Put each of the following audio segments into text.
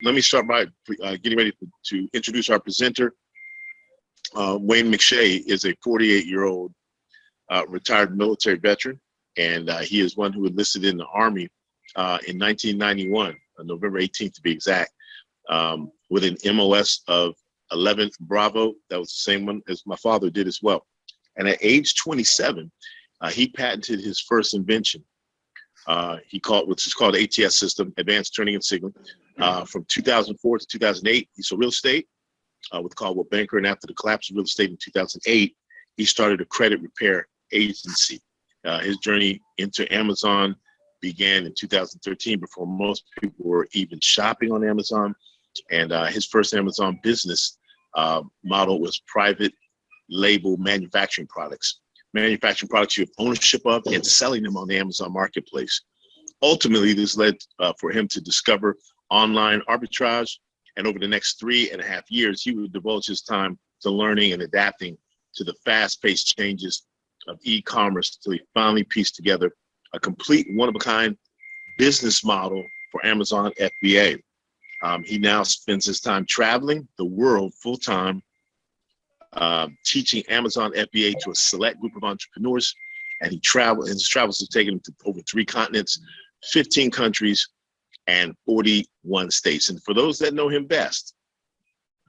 let me start by getting ready to introduce our presenter. Wayne McShay is a 48-year-old retired military veteran, and he is one who enlisted in the Army in 1991, November 18th to be exact, with an MOS of 11 Bravo. That was the same one as my father did as well. And at age 27, he patented his first invention. Which is called the ATS system, Advanced Turning and Signaling. From 2004 to 2008, he sold real estate with Caldwell Banker, and after the collapse of real estate in 2008, he started a credit repair agency. His journey into Amazon began in 2013, before most people were even shopping on Amazon. And his first Amazon business model was private label manufacturing products. Manufacturing products you have ownership of and selling them on the Amazon marketplace. Ultimately, this led for him to discover online arbitrage. And over the next 3.5 years, he would divulge his time to learning and adapting to the fast-paced changes of e-commerce until he finally pieced together a complete one-of-a-kind business model for Amazon FBA. He now spends his time traveling the world full-time, teaching Amazon FBA to a select group of entrepreneurs. And his travels have taken him to over 3 continents, 15 countries, and 41 states. And for those that know him best,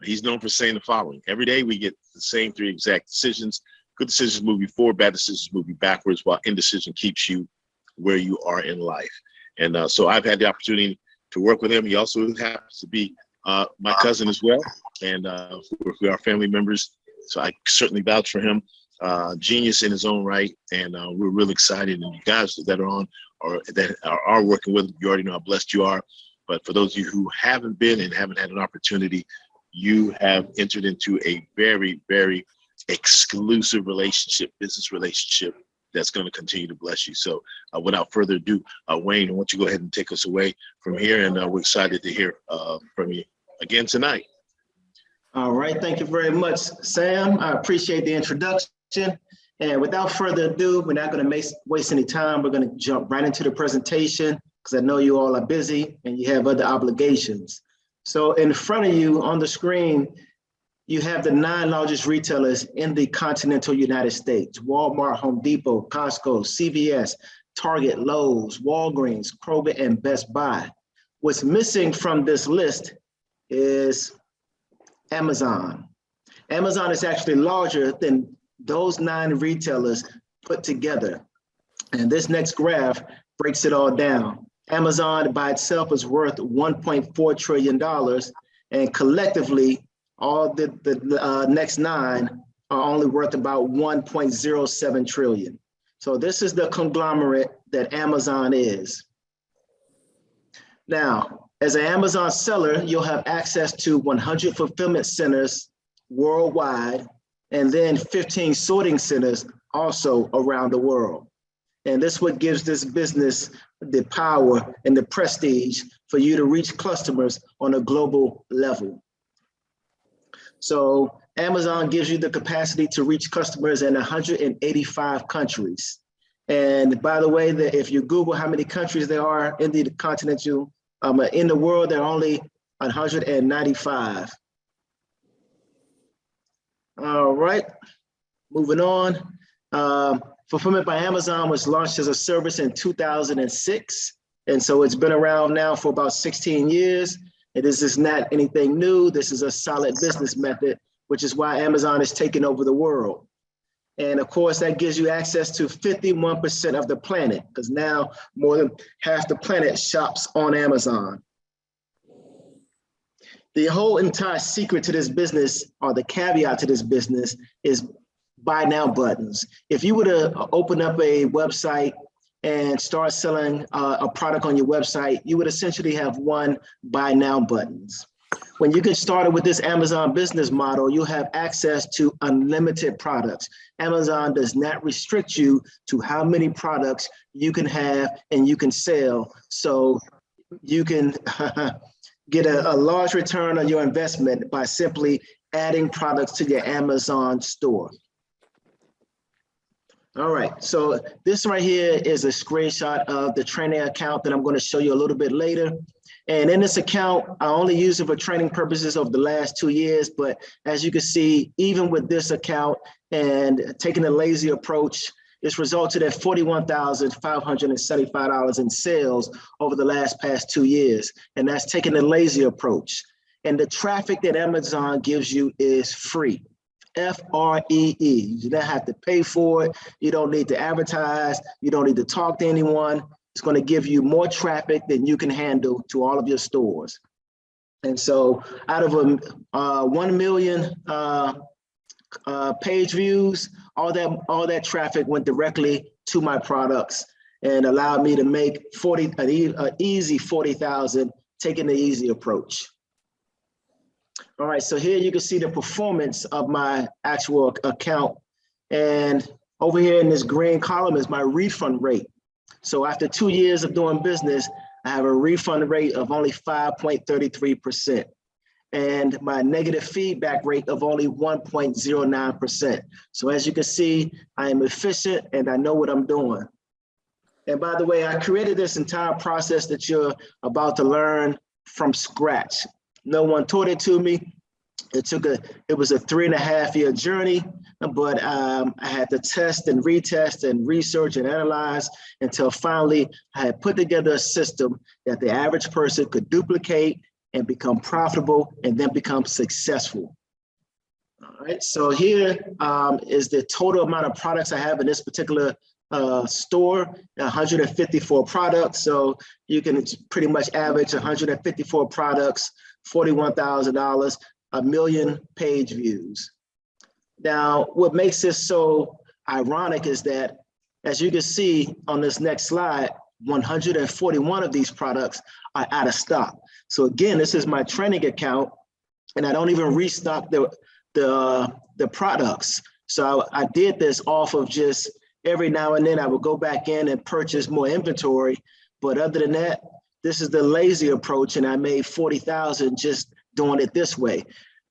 he's known for saying the following: every day we get the same 3 exact decisions. Good decisions move you forward, bad decisions move you backwards, while indecision keeps you where you are in life. And so I've had the opportunity to work with him. He also happens to be my cousin as well, and we are family members. So I certainly vouch for him. Genius in his own right, and we're really excited. And you guys that are on or that are working with him, you already know how blessed you are. But for those of you who haven't been and haven't had an opportunity, you have entered into a very, very exclusive relationship, business relationship, that's going to continue to bless you. So without further ado, Wayne, I want you to go ahead and take us away from here, and we're excited to hear from you again tonight. All right, thank you very much, Sam. I appreciate the introduction. And without further ado, we're not going to waste any time. We're going to jump right into the presentation, because I know you all are busy and you have other obligations. So in front of you on the screen, you have the 9 largest retailers in the continental United States: Walmart, Home Depot, Costco, CVS, Target, Lowe's, Walgreens, Kroger, and Best Buy. What's missing from this list is Amazon. Amazon is actually larger than those 9 retailers put together. And this next graph breaks it all down. Amazon by itself is worth $1.4 trillion, and collectively, all the next 9 are only worth about 1.07 trillion. So this is the conglomerate that Amazon is. Now, as an Amazon seller, you'll have access to 100 fulfillment centers worldwide, and then 15 sorting centers also around the world. And this is what gives this business the power and the prestige for you to reach customers on a global level. So Amazon gives you the capacity to reach customers in 185 countries. And by the way, if you Google how many countries there are in the continental, in the world, there are only 195. All right, moving on. Fulfillment by Amazon was launched as a service in 2006. And so it's been around now for about 16 years. This is not anything new. This is a solid business method, which is why Amazon is taking over the world. And of course, that gives you access to 51% of the planet, because now more than half the planet shops on Amazon. The whole entire secret to this business, or the caveat to this business, is buy now buttons. If you were to open up a website and start selling a product on your website, you would essentially have 1 buy now buttons. When you get started with this Amazon business model, you'll have access to unlimited products. Amazon does not restrict you to how many products you can have and you can sell. So you can get a large return on your investment by simply adding products to your Amazon store. All right, so this right here is a screenshot of the training account that I'm going to show you a little bit later. And in this account, I only use it for training purposes over the last 2 years. But as you can see, even with this account and taking a lazy approach, it's resulted in $41,575 in sales over the past 2 years. And that's taking the lazy approach. And the traffic that Amazon gives you is free. Free. You do not have to pay for it. You don't need to advertise. You don't need to talk to anyone. It's going to give you more traffic than you can handle to all of your stores. And so out of 1 million page views, all that traffic went directly to my products and allowed me to make an easy 40,000 taking the easy approach. All right, so here you can see the performance of my actual account. And over here in this green column is my refund rate. So after 2 years of doing business, I have a refund rate of only 5.33% and my negative feedback rate of only 1.09%. So as you can see, I am efficient and I know what I'm doing. And by the way, I created this entire process that you're about to learn from scratch. No one taught it to me. It was a 3.5-year journey, but I had to test and retest and research and analyze until finally I had put together a system that the average person could duplicate and become profitable and then become successful. All right, so here is the total amount of products I have in this particular store, 154 products. So you can pretty much average 154 products, $41,000, 1 million page views. Now, what makes this so ironic is that, as you can see on this next slide, 141 of these products are out of stock. So again, this is my training account, and I don't even restock the products. So I did this off of just every now and then I would go back in and purchase more inventory. But other than that, this is the lazy approach, and I made 40,000 just doing it this way.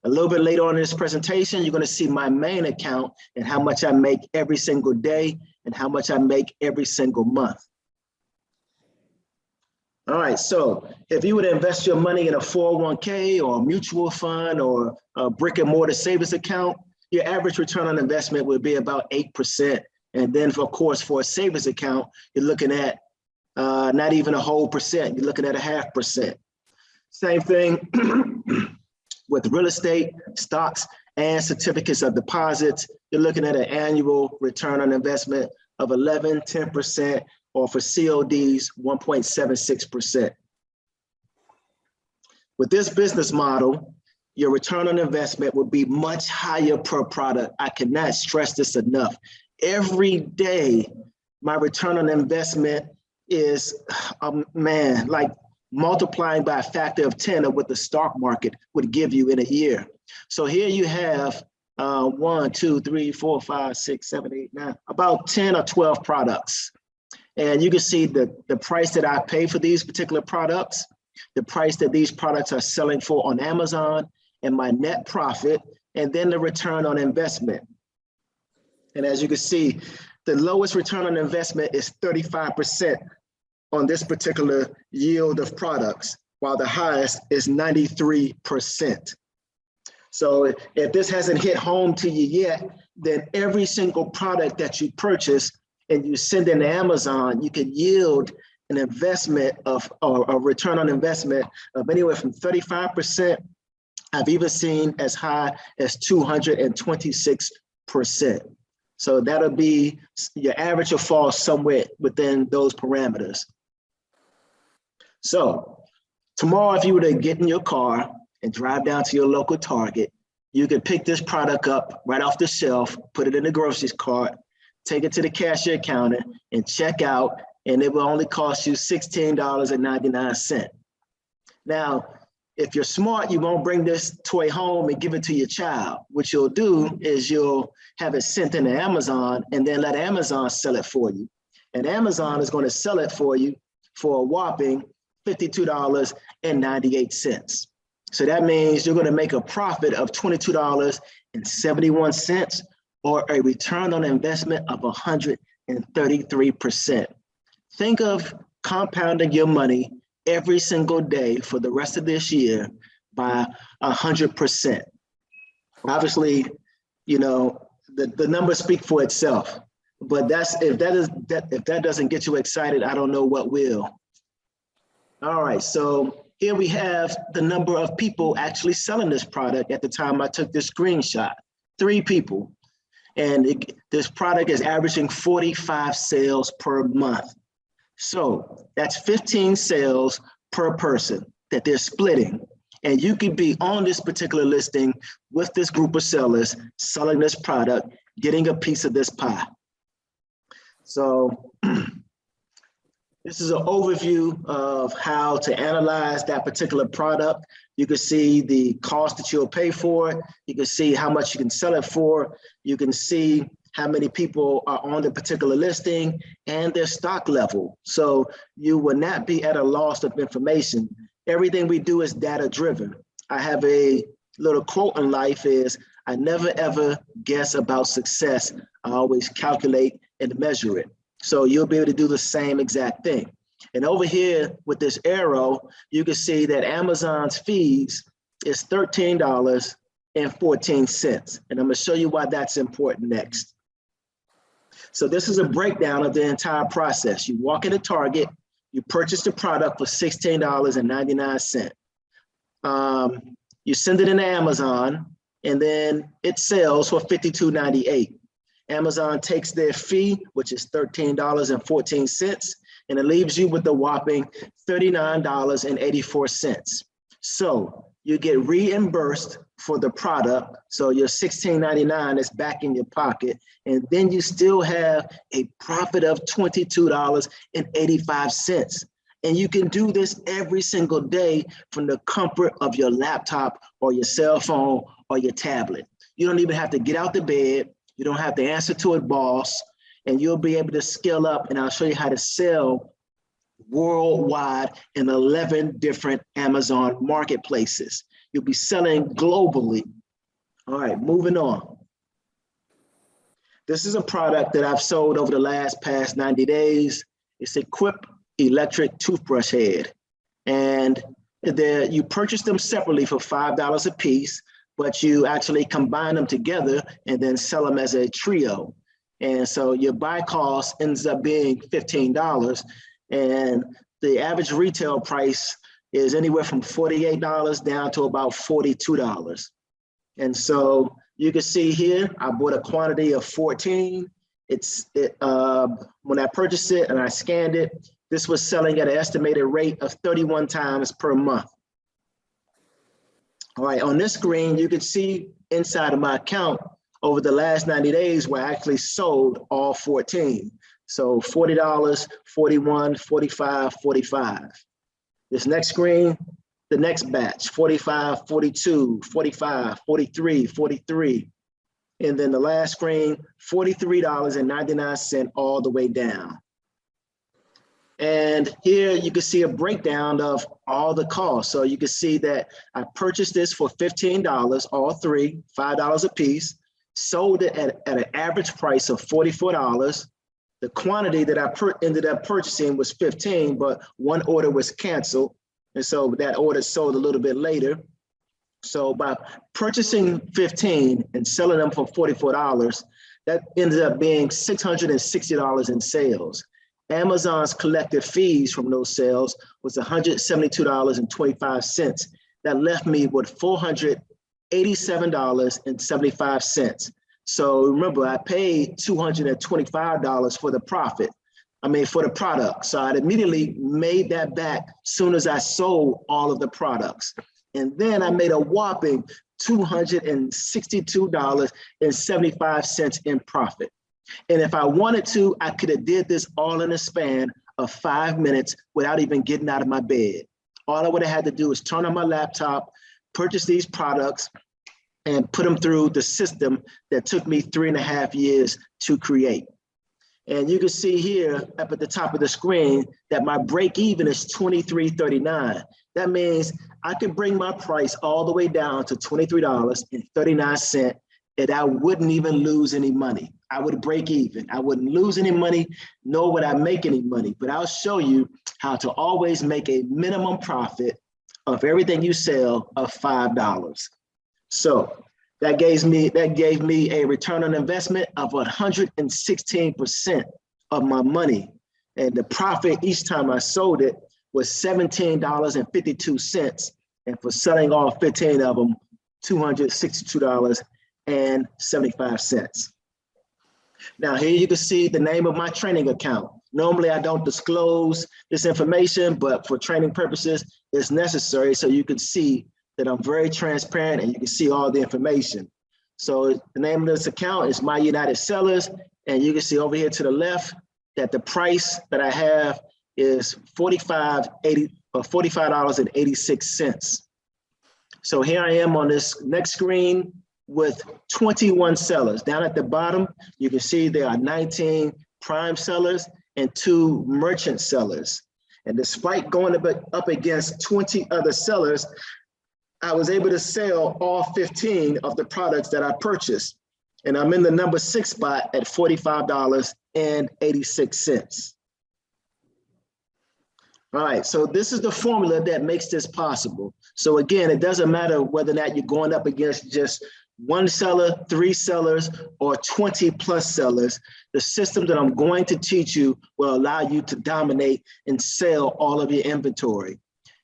A little bit later on in this presentation, you're going to see my main account and how much I make every single day and how much I make every single month. All right, so if you would invest your money in a 401k or a mutual fund or a brick and mortar savings account, your average return on investment would be about 8%. And then, of course, for a savings account, you're looking at not even a whole percent, you're looking at 0.5%. Same thing with real estate, stocks, and certificates of deposits. You're looking at an annual return on investment of 11, 10%, or for CODs, 1.76%. With this business model, your return on investment will be much higher per product. I cannot stress this enough. Every day, my return on investment is, man, like multiplying by a factor of 10 of what the stock market would give you in a year. So here you have 1, 2, 3, 4, 5, 6, 7, 8, 9, about 10 or 12 products. And you can see the price that I pay for these particular products, the price that these products are selling for on Amazon, and my net profit, and then the return on investment. And as you can see, the lowest return on investment is 35% on this particular yield of products, while the highest is 93%. So if this hasn't hit home to you yet, then every single product that you purchase and you send into Amazon, you can yield an investment of, or a return on investment of anywhere from 35%. I've even seen as high as 226%. So that'll be, your average will fall somewhere within those parameters. So tomorrow, if you were to get in your car and drive down to your local Target, you could pick this product up right off the shelf, put it in the groceries cart, take it to the cashier counter and check out, and it will only cost you $16.99. Now, if you're smart, you won't bring this toy home and give it to your child. What you'll do is you'll have it sent into Amazon and then let Amazon sell it for you. And Amazon is going to sell it for you for a whopping $52.98. So that means you're going to make a profit of $22.71 or a return on investment of 133%. Think of compounding your money every single day for the rest of this year by 100%. Obviously, you know, the numbers speak for itself, but if that doesn't get you excited, I don't know what will. All right, so here we have the number of people actually selling this product at the time I took this screenshot, 3 people. And this product is averaging 45 sales per month. So that's 15 sales per person that they're splitting. And you could be on this particular listing with this group of sellers selling this product, getting a piece of this pie. So this is an overview of how to analyze that particular product. You can see the cost that you'll pay for it. You can see how much you can sell it for. You can see how many people are on the particular listing and their stock level. So you will not be at a loss of information. Everything we do is data driven. I have a little quote in life is, I never ever guess about success. I always calculate and measure it. So you'll be able to do the same exact thing. And over here with this arrow, you can see that Amazon's fees is $13.14. And I'm gonna show you why that's important next. So this is a breakdown of the entire process. You walk into Target, you purchase the product for $16.99. You send it into Amazon, and then it sells for $52.98. Amazon takes their fee, which is $13.14, and it leaves you with a whopping $39.84. So you get reimbursed for the product. So your $16.99 is back in your pocket. And then you still have a profit of $22.85. And you can do this every single day from the comfort of your laptop or your cell phone or your tablet. You don't even have to get out the bed. You don't have to answer to a boss, and you'll be able to scale up. And I'll show you how to sell worldwide in 11 different Amazon marketplaces. You'll be selling globally. All right, moving on. This is a product that I've sold over the past 90 days. It's a Quip electric toothbrush head. And you purchase them separately for $5 a piece, but you actually combine them together and then sell them as a trio. And so your buy cost ends up being $15, and the average retail price is anywhere from $48 down to about $42. And so you can see here, I bought a quantity of 14. When I purchased it and I scanned it, this was selling at an estimated rate of 31 times per month. All right, on this screen, you can see inside of my account over the last 90 days where I actually sold all 14. So $40, 41, 45, 45. This next screen, the next batch, 45, 42, 45, 43, 43. And then the last screen, $43.99 all the way down. And here you can see a breakdown of all the costs. So you can see that I purchased this for $15, all three, $5 a piece, sold it at an average price of $44. The quantity that I ended up purchasing was 15, but one order was canceled. And so that order sold a little bit later. So by purchasing 15 and selling them for $44, that ended up being $660 in sales. Amazon's collective fees from those sales was $172.25. That left me with $487.75. So remember, I paid $225 for the for the product. So I immediately made that back as soon as I sold all of the products. And then I made a whopping $262.75 in profit. And if I wanted to, I could have did this all in a span of 5 minutes without even getting out of my bed. All I would have had to do is turn on my laptop, purchase these products, and put them through the system that took me 3.5 years to create. And you can see here up at the top of the screen that my break even is $23.39. That means I can bring my price all the way down to $23.39 and I wouldn't even lose any money. I would break even. I wouldn't lose any money, nor would I make any money. But I'll show you how to always make a minimum profit of everything you sell of $5. So that gave me a return on investment of 116% of my money. And the profit each time I sold it was $17.52. And for selling all 15 of them, $262.75. Now here you can see the name of my training account. Normally I don't disclose this information, but for training purposes, it's necessary so you can see that I'm very transparent and you can see all the information. So the name of this account is My United Sellers, and you can see over here to the left that the price that I have is $45.86. So here I am on this next screen with 21 sellers. Down at the bottom, you can see there are 19 prime sellers and 2 merchant sellers. And despite going up against 20 other sellers, I was able to sell all 15 of the products that I purchased. And I'm in the number 6 spot at $45.86. All right, so this is the formula that makes this possible. So again, it doesn't matter whether or not you're going up against just 1 seller, 3 sellers, or 20 plus sellers. The system that I'm going to teach you will allow you to dominate and sell all of your inventory.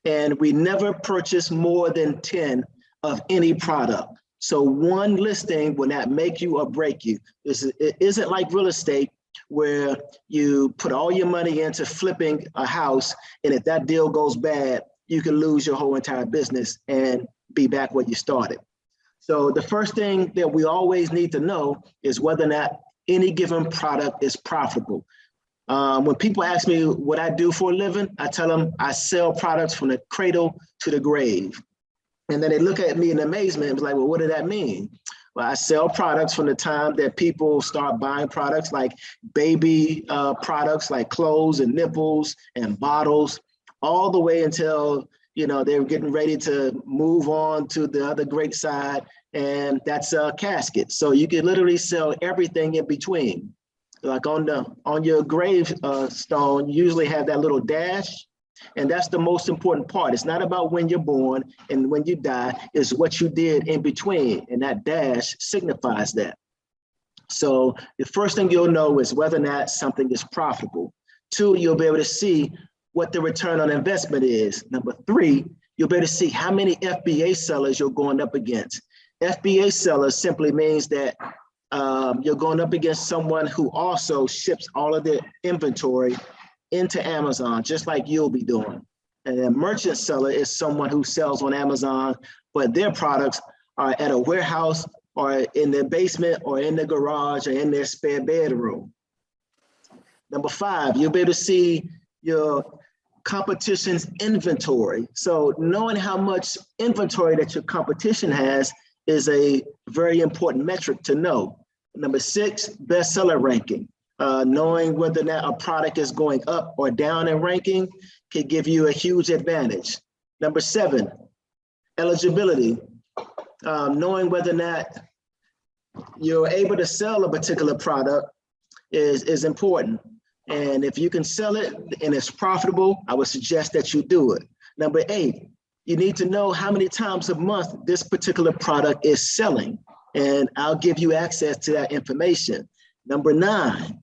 And we never purchase more than 10 of any product. So one listing will not make you or break you. It isn't like real estate where you put all your money into flipping a house, and if that deal goes bad, you can lose your whole entire business and be back where you started. So the first thing that we always need to know is whether or not any given product is profitable. When people ask me what I do for a living, I tell them I sell products from the cradle to the grave. And then they look at me in amazement and be like, well, what did that mean? Well, I sell products from the time that people start buying products like baby products like clothes and nipples and bottles, all the way until, you know, they're getting ready to move on to the other great side, and that's a casket. So you can literally sell everything in between. Like on your grave stone, you usually have that little dash, and that's the most important part. It's not about when you're born and when you die, it's what you did in between, and that dash signifies that. So the first thing you'll know is whether or not something is profitable. 2, you'll be able to see what the return on investment is. Number 3, you'll be able to see how many FBA sellers you're going up against. FBA sellers simply means that you're going up against someone who also ships all of their inventory into Amazon, just like you'll be doing. And a merchant seller is someone who sells on Amazon, but their products are at a warehouse or in their basement or in the garage or in their spare bedroom. Number 5, you'll be able to see your competition's inventory. So knowing how much inventory that your competition has is a very important metric to know. Number 6, bestseller ranking. Knowing whether or not a product is going up or down in ranking can give you a huge advantage. Number 7, eligibility. Knowing whether or not you're able to sell a particular product is important. And if you can sell it and it's profitable, I would suggest that you do it. Number 8, you need to know how many times a month this particular product is selling, and I'll give you access to that information. Number 9,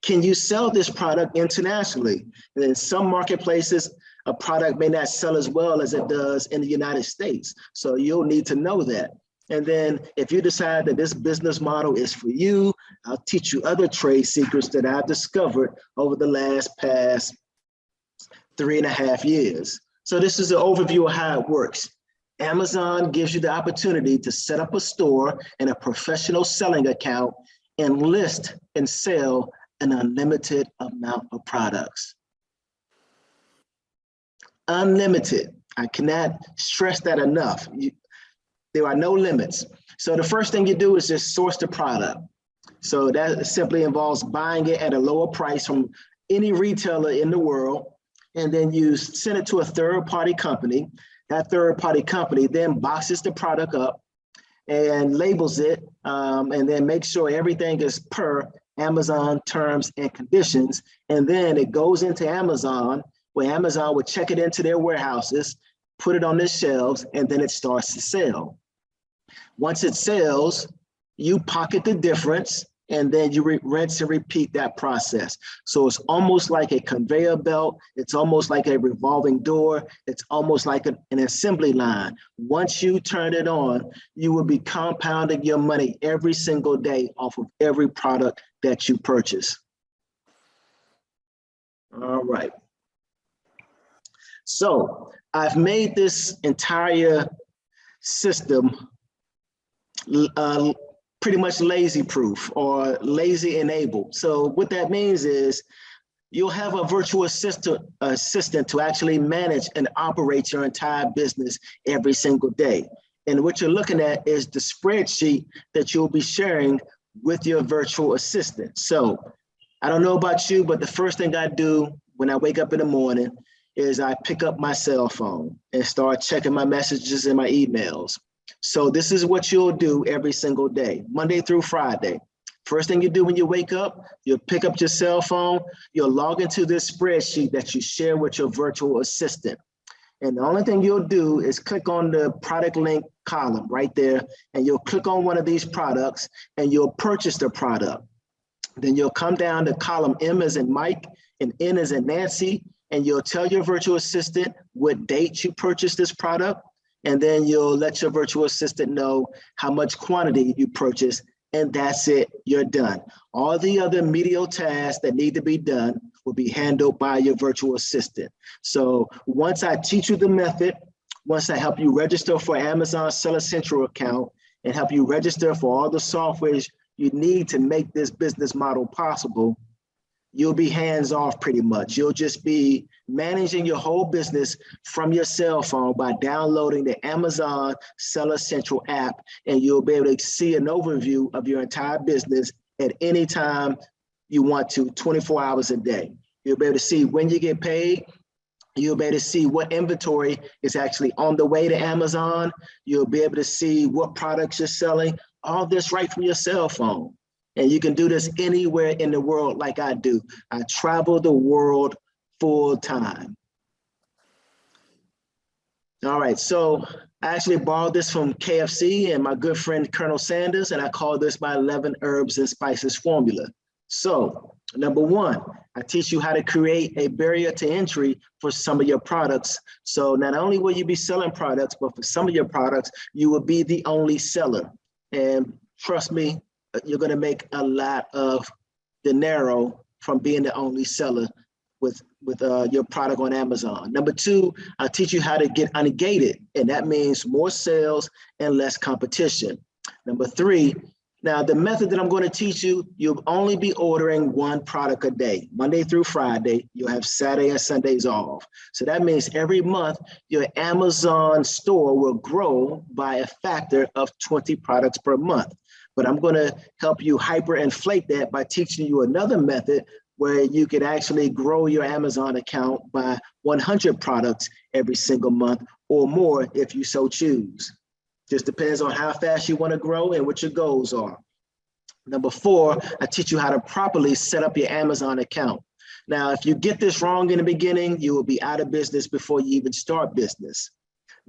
can you sell this product internationally? And in some marketplaces, a product may not sell as well as it does in the United States. So you'll need to know that. And then if you decide that this business model is for you, I'll teach you other trade secrets that I've discovered over the past 3.5 years. So this is an overview of how it works. Amazon gives you the opportunity to set up a store and a professional selling account and list and sell an unlimited amount of products. Unlimited. I cannot stress that enough. There are no limits. So the first thing you do is just source the product. So that simply involves buying it at a lower price from any retailer in the world, and then you send it to a third-party company. That third-party company then boxes the product up, and labels it, and then make sure everything is per Amazon terms and conditions. And then it goes into Amazon, where Amazon would check it into their warehouses, put it on their shelves, and then it starts to sell. Once it sells, you pocket the difference, and then you rinse and repeat that process. So it's almost like a conveyor belt. It's almost like a revolving door. It's almost like an assembly line. Once you turn it on, you will be compounding your money every single day off of every product that you purchase. All right. So I've made this entire system pretty much lazy proof or lazy enabled. So what that means is you'll have a virtual assistant to actually manage and operate your entire business every single day. And what you're looking at is the spreadsheet that you'll be sharing with your virtual assistant. So I don't know about you, but the first thing I do when I wake up in the morning is I pick up my cell phone and start checking my messages and my emails. So this is what you'll do every single day, Monday through Friday. First thing you do when you wake up, you'll pick up your cell phone, you'll log into this spreadsheet that you share with your virtual assistant. And the only thing you'll do is click on the product link column right there, and you'll click on one of these products and you'll purchase the product. Then you'll come down to column M as in Mike and N as in Nancy, and you'll tell your virtual assistant what date you purchased this product. And then you'll let your virtual assistant know how much quantity you purchase, and that's it, you're done. All the other medial tasks that need to be done will be handled by your virtual assistant. So once I teach you the method, once I help you register for Amazon Seller Central account and help you register for all the softwares you need to make this business model possible, you'll be hands off pretty much. You'll just be managing your whole business from your cell phone by downloading the Amazon Seller Central app, and you'll be able to see an overview of your entire business at any time you want to, 24 hours a day. You'll be able to see when you get paid. You'll be able to see what inventory is actually on the way to Amazon. You'll be able to see what products you're selling, all this right from your cell phone. And you can do this anywhere in the world like I do. I travel the world full time. All right, so I actually borrowed this from KFC and my good friend Colonel Sanders, and I call this my 11 herbs and spices formula. So number one, I teach you how to create a barrier to entry for some of your products. So not only will you be selling products, but for some of your products, you will be the only seller. And trust me, you're going to make a lot of dinero from being the only seller with your product on Amazon. Number two, I'll teach you how to get ungated, and that means more sales and less competition. Number three, now the method that I'm going to teach you, you'll only be ordering one product a day. Monday through Friday, you'll have Saturday and Sundays off. So that means every month, your Amazon store will grow by a factor of 20 products per month. But I'm going to help you hyperinflate that by teaching you another method where you can actually grow your Amazon account by 100 products every single month or more if you so choose. Just depends on how fast you want to grow and what your goals are. Number four, I teach you how to properly set up your Amazon account. Now, if you get this wrong in the beginning, you will be out of business before you even start business.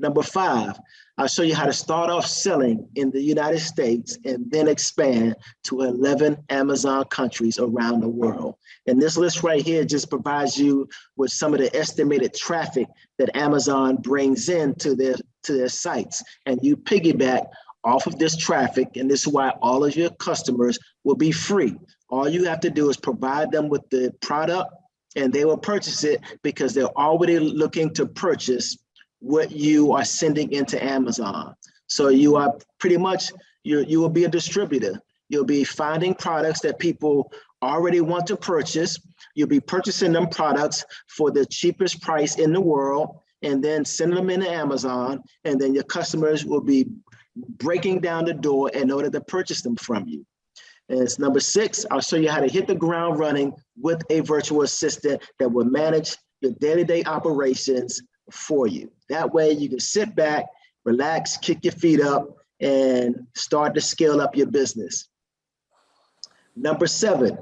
Number five, I'll show you how to start off selling in the United States and then expand to 11 Amazon countries around the world. And this list right here just provides you with some of the estimated traffic that Amazon brings in to their sites. And you piggyback off of this traffic, and this is why all of your customers will be free. All you have to do is provide them with the product, and they will purchase it because they're already looking to purchase what you are sending into Amazon. So you are pretty much, you will be a distributor. You'll be finding products that people already want to purchase. You'll be purchasing them products for the cheapest price in the world and then sending them into Amazon. And then your customers will be breaking down the door in order to purchase them from you. And it's number six, I'll show you how to hit the ground running with a virtual assistant that will manage your day-to-day operations for you. That way you can sit back, relax, kick your feet up, and start to scale up your business. Number 7,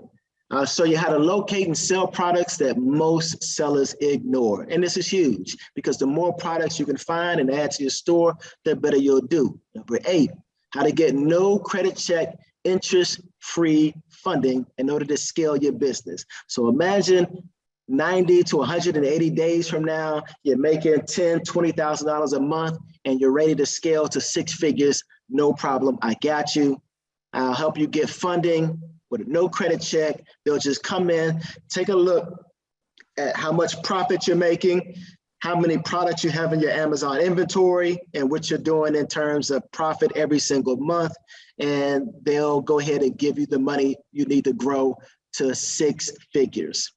I'll show you how to locate and sell products that most sellers ignore. And this is huge because the more products you can find and add to your store, the better you'll do. Number 8, how to get no credit check, interest-free funding in order to scale your business. So imagine 90 to 180 days from now, you're making $10,000, $20,000 a month, and you're ready to scale to 6 figures. No problem. I got you. I'll help you get funding with no credit check. They'll just come in, take a look at how much profit you're making, how many products you have in your Amazon inventory, and what you're doing in terms of profit every single month. And they'll go ahead and give you the money you need to grow to 6 figures.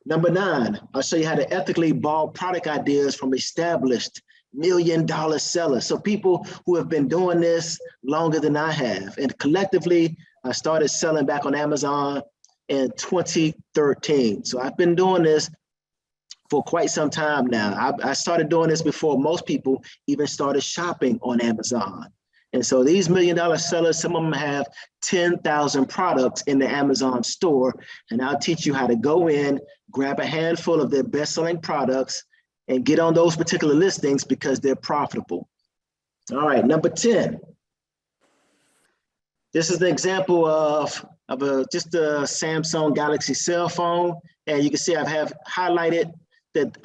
Number 9, I'll show you how to ethically borrow product ideas from established million-dollar sellers. So people who have been doing this longer than I have. And collectively, I started selling back on Amazon in 2013. So I've been doing this for quite some time now. I started doing this before most people even started shopping on Amazon. And so these million-dollar sellers, some of them have 10,000 products in the Amazon store. And I'll teach you how to go in, grab a handful of their best-selling products, and get on those particular listings because they're profitable. All right, number 10. This is the example of just a Samsung Galaxy cell phone. And you can see I have highlighted that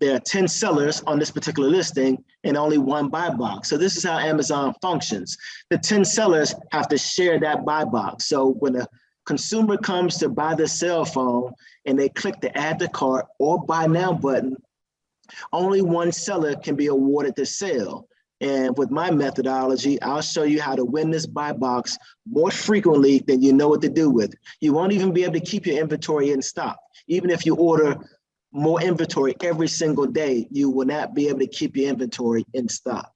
there are 10 sellers on this particular listing and only 1 buy box. So this is how Amazon functions. The 10 sellers have to share that buy box. So when a consumer comes to buy the cell phone and they click the add to cart or buy now button, only 1 seller can be awarded the sale. And with my methodology, I'll show you how to win this buy box more frequently than you know what to do with. You won't even be able to keep your inventory in stock. Even if you order more inventory every single day, you will not be able to keep your inventory in stock.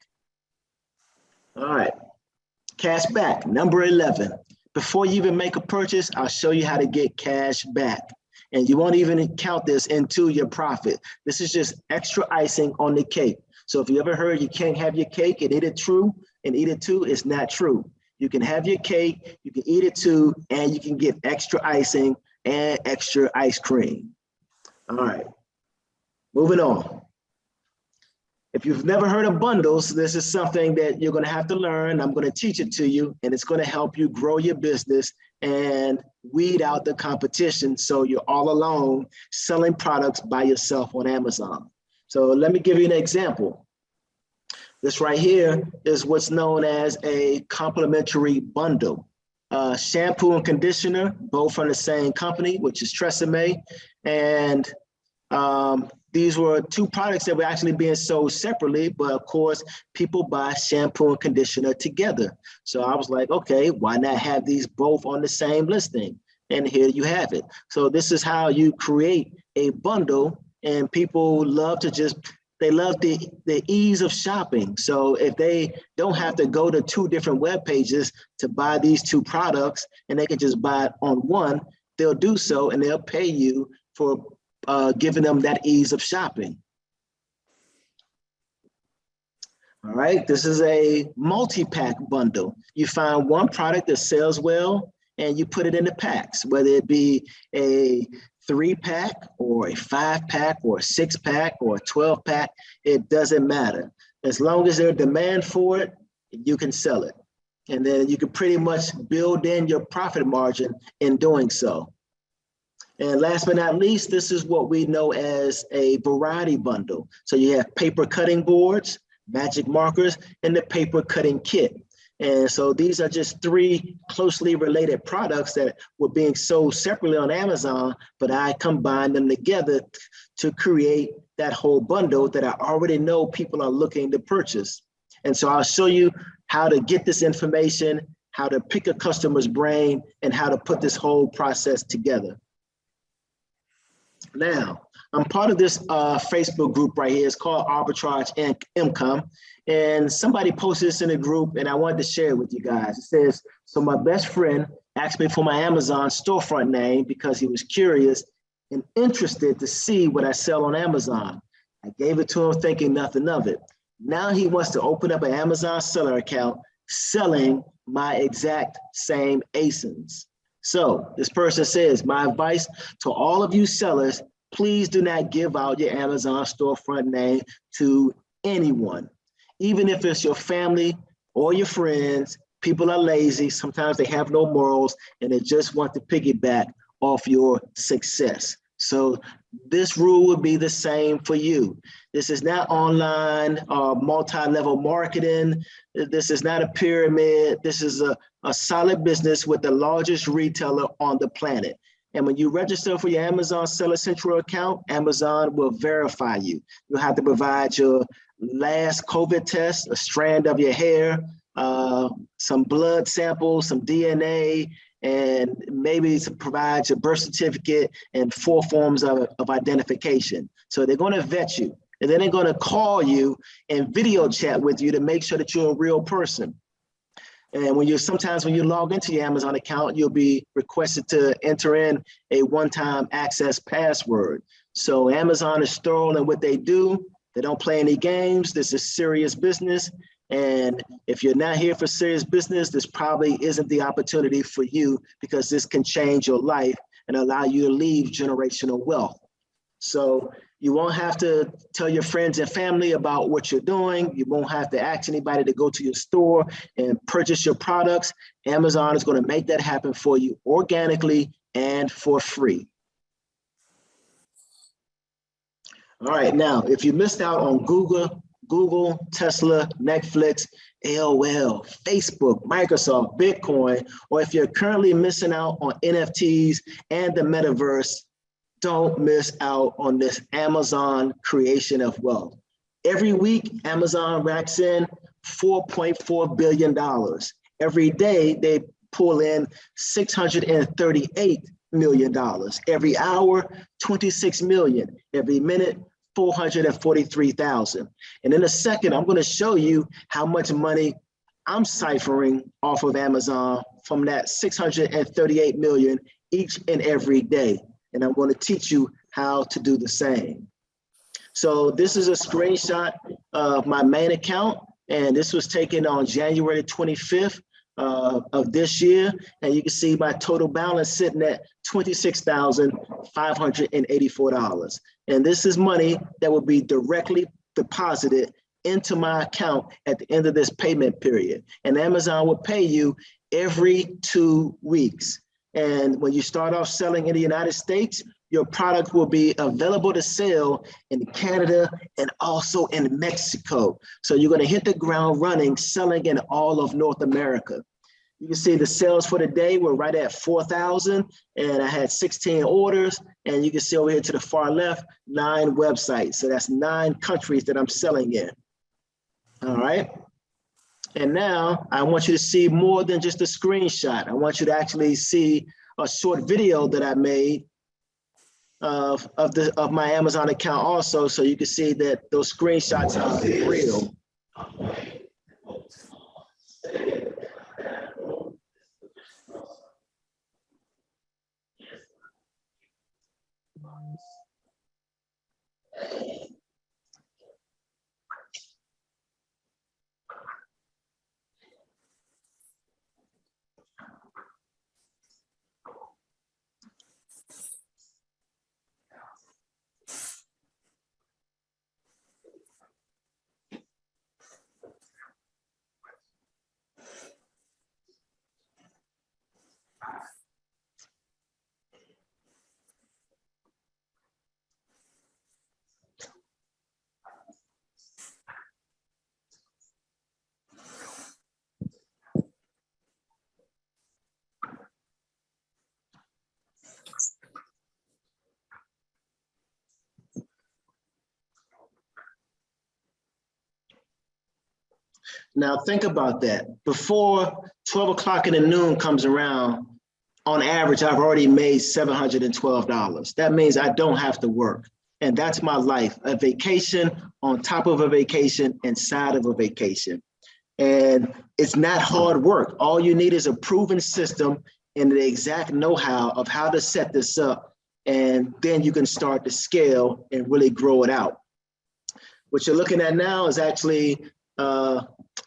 All right, cash back, number 11. Before you even make a purchase, I'll show you how to get cash back. And you won't even count this into your profit. This is just extra icing on the cake. So if you ever heard you can't have your cake and eat it too, it's not true. You can have your cake, you can eat it too, and you can get extra icing and extra ice cream. All right, moving on. If you've never heard of bundles, this is something that you're going to have to learn. I'm going to teach it to you, and it's going to help you grow your business and weed out the competition so you're all alone selling products by yourself on Amazon. So let me give you an example. This right here is what's known as a complimentary bundle. Shampoo and conditioner, both from the same company, which is Tresemme. And these were 2 products that were actually being sold separately, but of course, people buy shampoo and conditioner together. So I was like, okay, why not have these both on the same listing? And here you have it. So this is how you create a bundle, and people love to they love the ease of shopping. So if they don't have to go to 2 different web pages to buy these 2 products, and they can just buy it on one, they'll do so, and they'll pay you for giving them that ease of shopping. All right, this is a multi-pack bundle. You find one product that sells well, and you put it into packs, whether it be a 3-pack or a 5-pack or a 6-pack or a 12-pack, it doesn't matter. As long as there's demand for it, you can sell it. And then you can pretty much build in your profit margin in doing so. And last but not least, this is what we know as a variety bundle. So you have paper cutting boards, magic markers, and the paper cutting kit. And so these are just 3 closely related products that were being sold separately on Amazon, but I combined them together to create that whole bundle that I already know people are looking to purchase. And so I'll show you how to get this information, how to pick a customer's brain, and how to put this whole process together. Now, I'm part of this Facebook group right here. It's called Arbitrage Income. And somebody posted this in a group, and I wanted to share it with you guys. It says, so my best friend asked me for my Amazon storefront name because he was curious and interested to see what I sell on Amazon. I gave it to him thinking nothing of it. Now he wants to open up an Amazon seller account selling my exact same ASINs. So this person says, my advice to all of you sellers, please do not give out your Amazon storefront name to anyone. Even if it's your family or your friends, people are lazy. Sometimes they have no morals and they just want to piggyback off your success. So this rule would be the same for you. This is not online multi-level marketing. This is not a pyramid. This is a solid business with the largest retailer on the planet. And when you register for your Amazon Seller Central account, Amazon will verify you. You'll have to provide your last COVID test, a strand of your hair, some blood samples, some DNA, and maybe to provide your birth certificate and 4 forms of identification. So they're going to vet you, and then they're going to call you and video chat with you to make sure that you're a real person. And sometimes when you log into your Amazon account, you'll be requested to enter in a one-time access password. So Amazon is thorough in what they do. They don't play any games. This is serious business. And if you're not here for serious business, this probably isn't the opportunity for you, because this can change your life and allow you to leave generational wealth. So you won't have to tell your friends and family about what you're doing. You won't have to ask anybody to go to your store and purchase your products. Amazon is going to make that happen for you organically and for free. All right, now, if you missed out on Google, Tesla, Netflix, AOL, Facebook, Microsoft, Bitcoin, or if you're currently missing out on NFTs and the metaverse, don't miss out on this Amazon creation of wealth. Every week, Amazon racks in $4.4 billion. Every day, they pull in $638 million. Every hour, 26 million. Every minute, 443,000. And in a second, I'm going to show you how much money I'm ciphering off of Amazon from that 638 million each and every day. And I'm going to teach you how to do the same. So this is a screenshot of my main account, and this was taken on January 25th of this year. And you can see my total balance sitting at $26,584. And this is money that will be directly deposited into my account at the end of this payment period. And Amazon will pay you every 2 weeks. And when you start off selling in the United States, your product will be available to sell in Canada and also in Mexico. So you're going to hit the ground running, selling in all of North America. You can see the sales for the day were right at 4,000, and I had 16 orders. And you can see over here to the far left, 9 websites. So that's 9 countries that I'm selling in. All right. And now I want you to see more than just a screenshot. I want you to actually see a short video that I made of my Amazon account also, so you can see that those screenshots are real. Now think about that. Before 12 o'clock in the noon comes around, on average, I've already made $712. That means I don't have to work. And that's my life, a vacation on top of a vacation inside of a vacation. And it's not hard work. All you need is a proven system and the exact know-how of how to set this up. And then you can start to scale and really grow it out. What you're looking at now is actually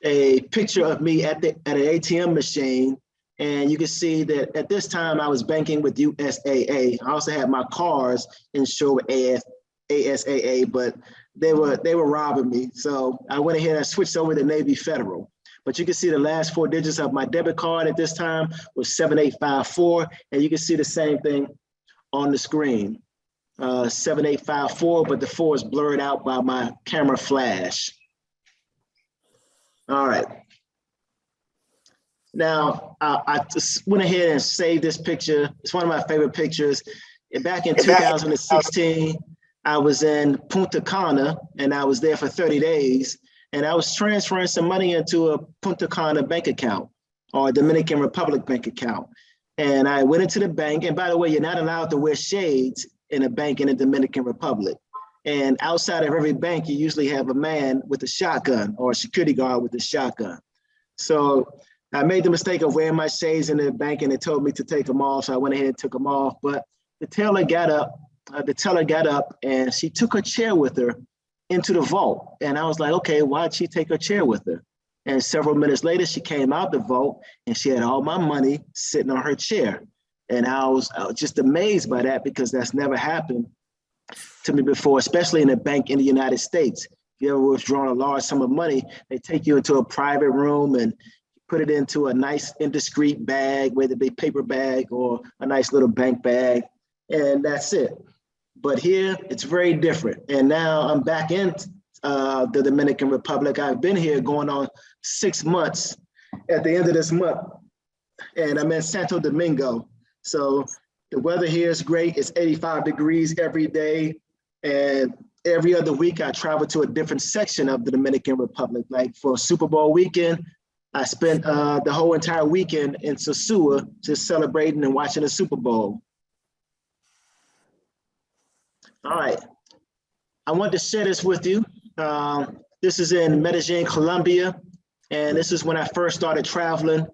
a picture of me at an ATM machine. And you can see that at this time I was banking with USAA. I also had my cars insured with ASAA, but they were robbing me. So I went ahead and switched over to Navy Federal. But you can see the last 4 digits of my debit card at this time was 7854. And you can see the same thing on the screen, 7854, but the 4 is blurred out by my camera flash. All right. Now, I just went ahead and saved this picture. It's one of my favorite pictures. And back in 2016, I was in Punta Cana, and I was there for 30 days. And I was transferring some money into a Punta Cana bank account or a Dominican Republic bank account. And I went into the bank. And by the way, you're not allowed to wear shades in a bank in the Dominican Republic. And outside of every bank, you usually have a man with a shotgun or a security guard with a shotgun. So I made the mistake of wearing my shades in the bank, and they told me to take them off. So I went ahead and took them off. But the teller got up and she took her chair with her into the vault. And I was like, okay, why'd she take her chair with her? And several minutes later, she came out the vault and she had all my money sitting on her chair. And I was just amazed by that, because that's never happened to me before, especially in a bank in the United States. If you ever withdrawn a large sum of money, they take you into a private room and put it into a nice indiscreet bag, whether it be paper bag or a nice little bank bag, and that's it. But here, it's very different. And now I'm back in the Dominican Republic. I've been here going on 6 months at the end of this month, and I'm in Santo Domingo. So the weather here is great. It's 85 degrees every day. And every other week, I travel to a different section of the Dominican Republic. Like for Super Bowl weekend, I spent the whole entire weekend in Sosua just celebrating and watching the Super Bowl. All right, I want to share this with you. This is in Medellin, Colombia, and this is when I first started traveling.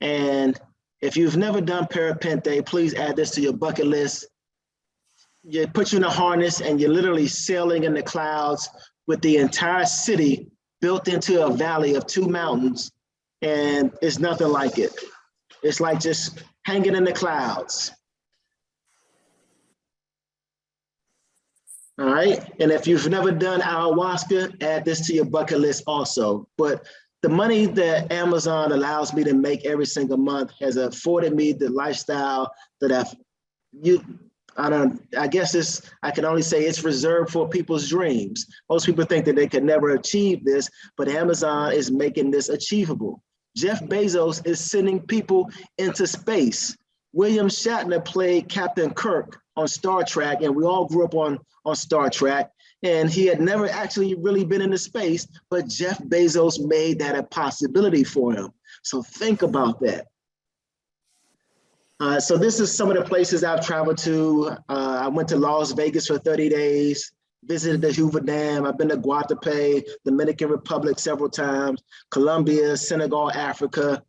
And if you've never done parapente, please add this to your bucket list. You put you in a harness and you're literally sailing in the clouds with the entire city built into a valley of 2 mountains, and it's nothing like it. It's like just hanging in the clouds. All right, and if you've never done ayahuasca, add this to your bucket list also. But the money that Amazon allows me to make every single month has afforded me the lifestyle that I guess I can only say it's reserved for people's dreams. Most people think that they could never achieve this, but Amazon is making this achievable. Jeff Bezos is sending people into space. William Shatner played Captain Kirk on Star Trek, and we all grew up on Star Trek, and he had never actually really been into space, but Jeff Bezos made that a possibility for him. So think about that. So this is some of the places I've traveled to. I went to Las Vegas for 30 days, visited the Hoover Dam. I've been to Guadalupe, Dominican Republic several times, Colombia, Senegal, Africa.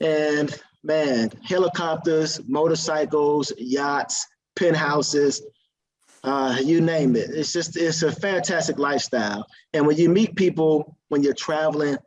And man, helicopters, motorcycles, yachts, penthouses, you name it. It's a fantastic lifestyle. And when you meet people, when you're traveling,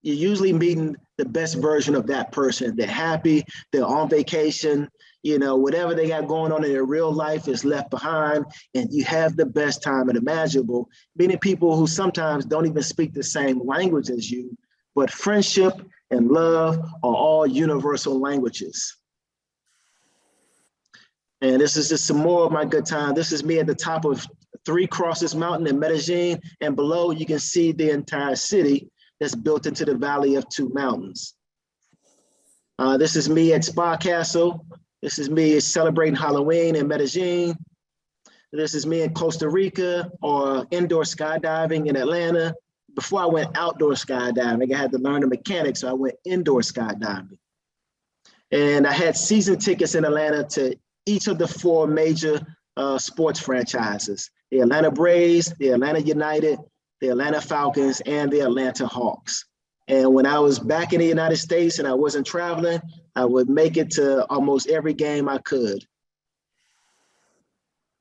you're usually meeting the best version of that person. They're happy, they're on vacation, you know, whatever they got going on in their real life is left behind, and you have the best time imaginable. Meeting people who sometimes don't even speak the same language as you, but friendship and love are all universal languages. And this is just some more of my good time. This is me at the top of Three Crosses Mountain in Medellin, and below you can see the entire city that's built into the Valley of 2 Mountains. This is me at Spa Castle. This is me celebrating Halloween in Medellin. This is me in Costa Rica, or indoor skydiving in Atlanta. Before I went outdoor skydiving, I had to learn the mechanics, so I went indoor skydiving. And I had season tickets in Atlanta to each of the 4 major sports franchises: the Atlanta Braves, the Atlanta United, the Atlanta Falcons, and the Atlanta Hawks. And when I was back in the United States and I wasn't traveling, I would make it to almost every game I could.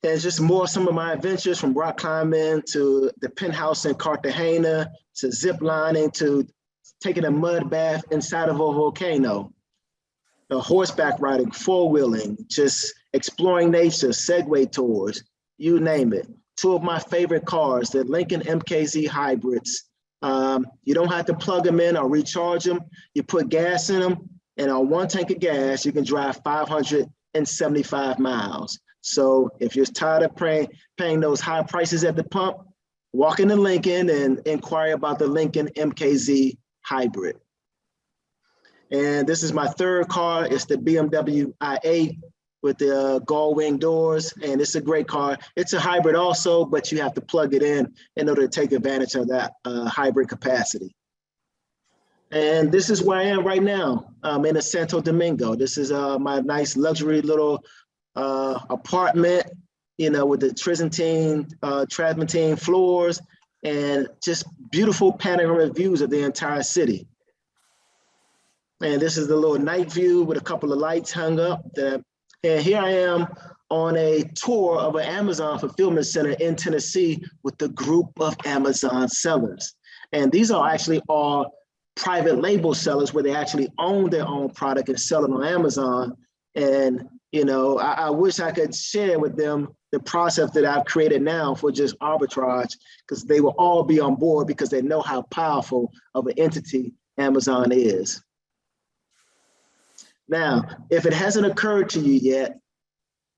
And it's just more some of my adventures, from rock climbing to the penthouse in Cartagena, to zip lining, to taking a mud bath inside of a volcano, horseback riding, four-wheeling, just exploring nature, Segway tours, you name it. Two of my favorite cars, the Lincoln MKZ hybrids. You don't have to plug them in or recharge them. You put gas in them, and on one tank of gas, you can drive 575 miles. So if you're tired of paying those high prices at the pump, walk into Lincoln and inquire about the Lincoln MKZ hybrid. And this is my third car. It's the BMW i8 with the gull wing doors, and it's a great car. It's a hybrid also, but you have to plug it in order to take advantage of that hybrid capacity. And this is where I am right now. I'm in Santo Domingo. This is my nice luxury little apartment, you know, with the travertine floors and just beautiful panoramic views of the entire city. And this is the little night view with a couple of lights hung up. And here I am on a tour of an Amazon fulfillment center in Tennessee with a group of Amazon sellers. And these are actually all private label sellers where they actually own their own product and sell it on Amazon. And, you know, I wish I could share with them the process that I've created now for just arbitrage, because they will all be on board because they know how powerful of an entity Amazon is. Now, if it hasn't occurred to you yet,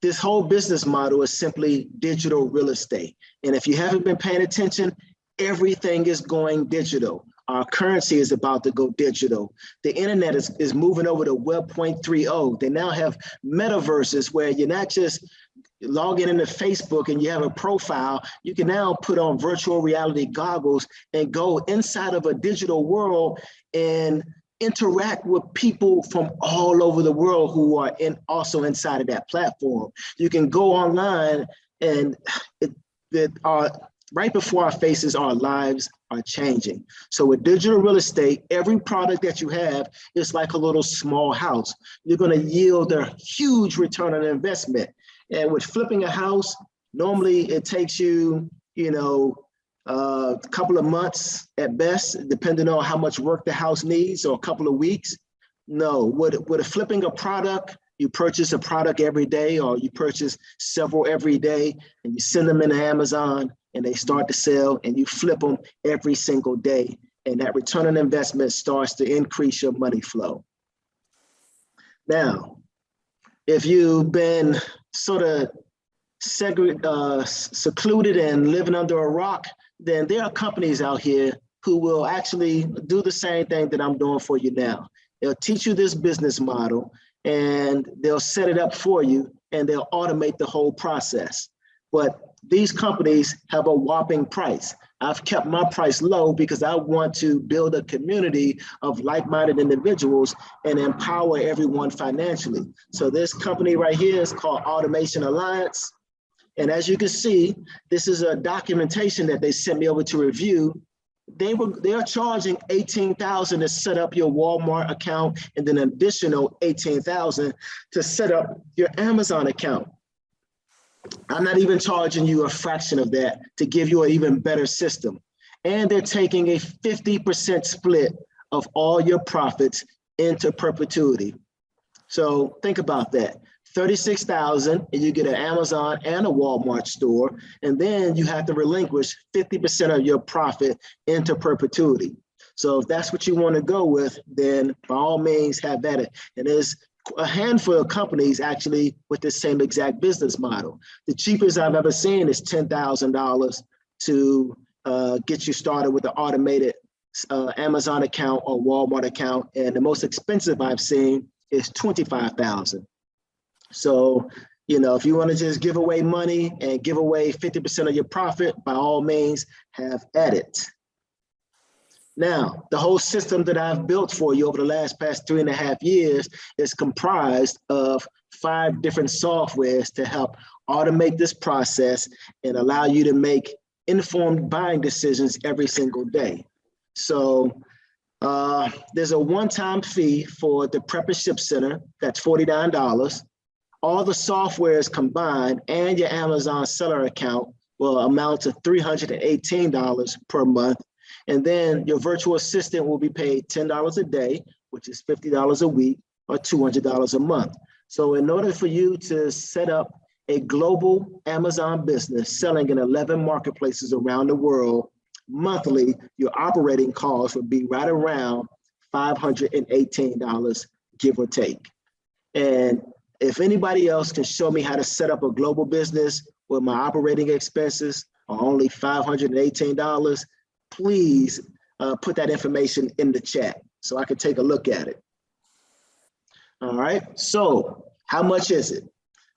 this whole business model is simply digital real estate. And if you haven't been paying attention, everything is going digital. Our currency is about to go digital. The internet is moving over to Web 3.0. They now have metaverses where you're not just logging into Facebook and you have a profile. You can now put on virtual reality goggles and go inside of a digital world and interact with people from all over the world who are also inside of that platform. You can go online and right before our faces, our lives are changing. So with digital real estate, every product that you have is like a little small house. You're going to yield a huge return on investment. And with flipping a house, normally it takes you, you know, a couple of months at best, depending on how much work the house needs, or a couple of weeks. No, with flipping a product, you purchase a product every day, or you purchase several every day, and you send them into Amazon, and they start to sell, and you flip them every single day. And that return on investment starts to increase your money flow. Now, if you've been sort of secluded and living under a rock, then there are companies out here who will actually do the same thing that I'm doing for you now. They'll teach you this business model, and they'll set it up for you, and they'll automate the whole process. But these companies have a whopping price. I've kept my price low because I want to build a community of like-minded individuals and empower everyone financially. So this company right here is called Automation Alliance. And as you can see, this is a documentation that they sent me over to review. They are charging $18,000 to set up your Walmart account, and then an additional $18,000 to set up your Amazon account. I'm not even charging you a fraction of that to give you an even better system. And they're taking a 50% split of all your profits into perpetuity. So think about that. $36,000 and you get an Amazon and a Walmart store, and then you have to relinquish 50% of your profit into perpetuity. So if that's what you want to go with, then by all means have at it. And there's a handful of companies actually with the same exact business model. The cheapest I've ever seen is $10,000 to get you started with an automated Amazon account or Walmart account. And the most expensive I've seen is $25,000. So, you know, if you want to just give away money and give away 50% of your profit, by all means, have at it. Now, the whole system that I've built for you over the past 3.5 years is comprised of 5 different softwares to help automate this process and allow you to make informed buying decisions every single day. So there's a one-time fee for the Prep and Ship Center, that's $49. All the softwares combined and your Amazon seller account will amount to $318 per month. And then your virtual assistant will be paid $10 a day, which is $50 a week or $200 a month. So in order for you to set up a global Amazon business selling in 11 marketplaces around the world, monthly, your operating costs would be right around $518, give or take. And if anybody else can show me how to set up a global business where my operating expenses are only $518, please put that information in the chat so I can take a look at it. All right, so how much is it?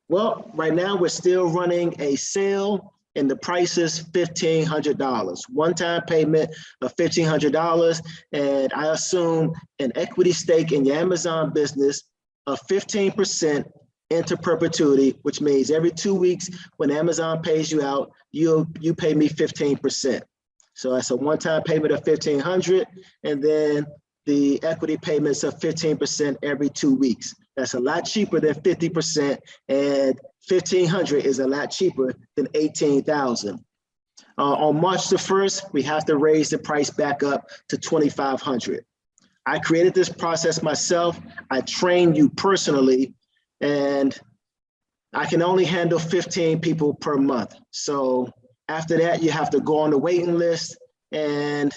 Well, right now we're still running a sale and the price is $1,500, one-time payment of $1,500. And I assume an equity stake in your Amazon business of 15% into perpetuity, which means every 2 weeks when Amazon pays you out, you pay me 15%. So that's a one-time payment of $1,500, and then the equity payments of 15% every 2 weeks. That's a lot cheaper than 50%, and $1,500 is a lot cheaper than $18,000. On March the 1st, we have to raise the price back up to $2,500. I created this process myself. I trained you personally, and I can only handle 15 people per month. So after that, you have to go on the waiting list, and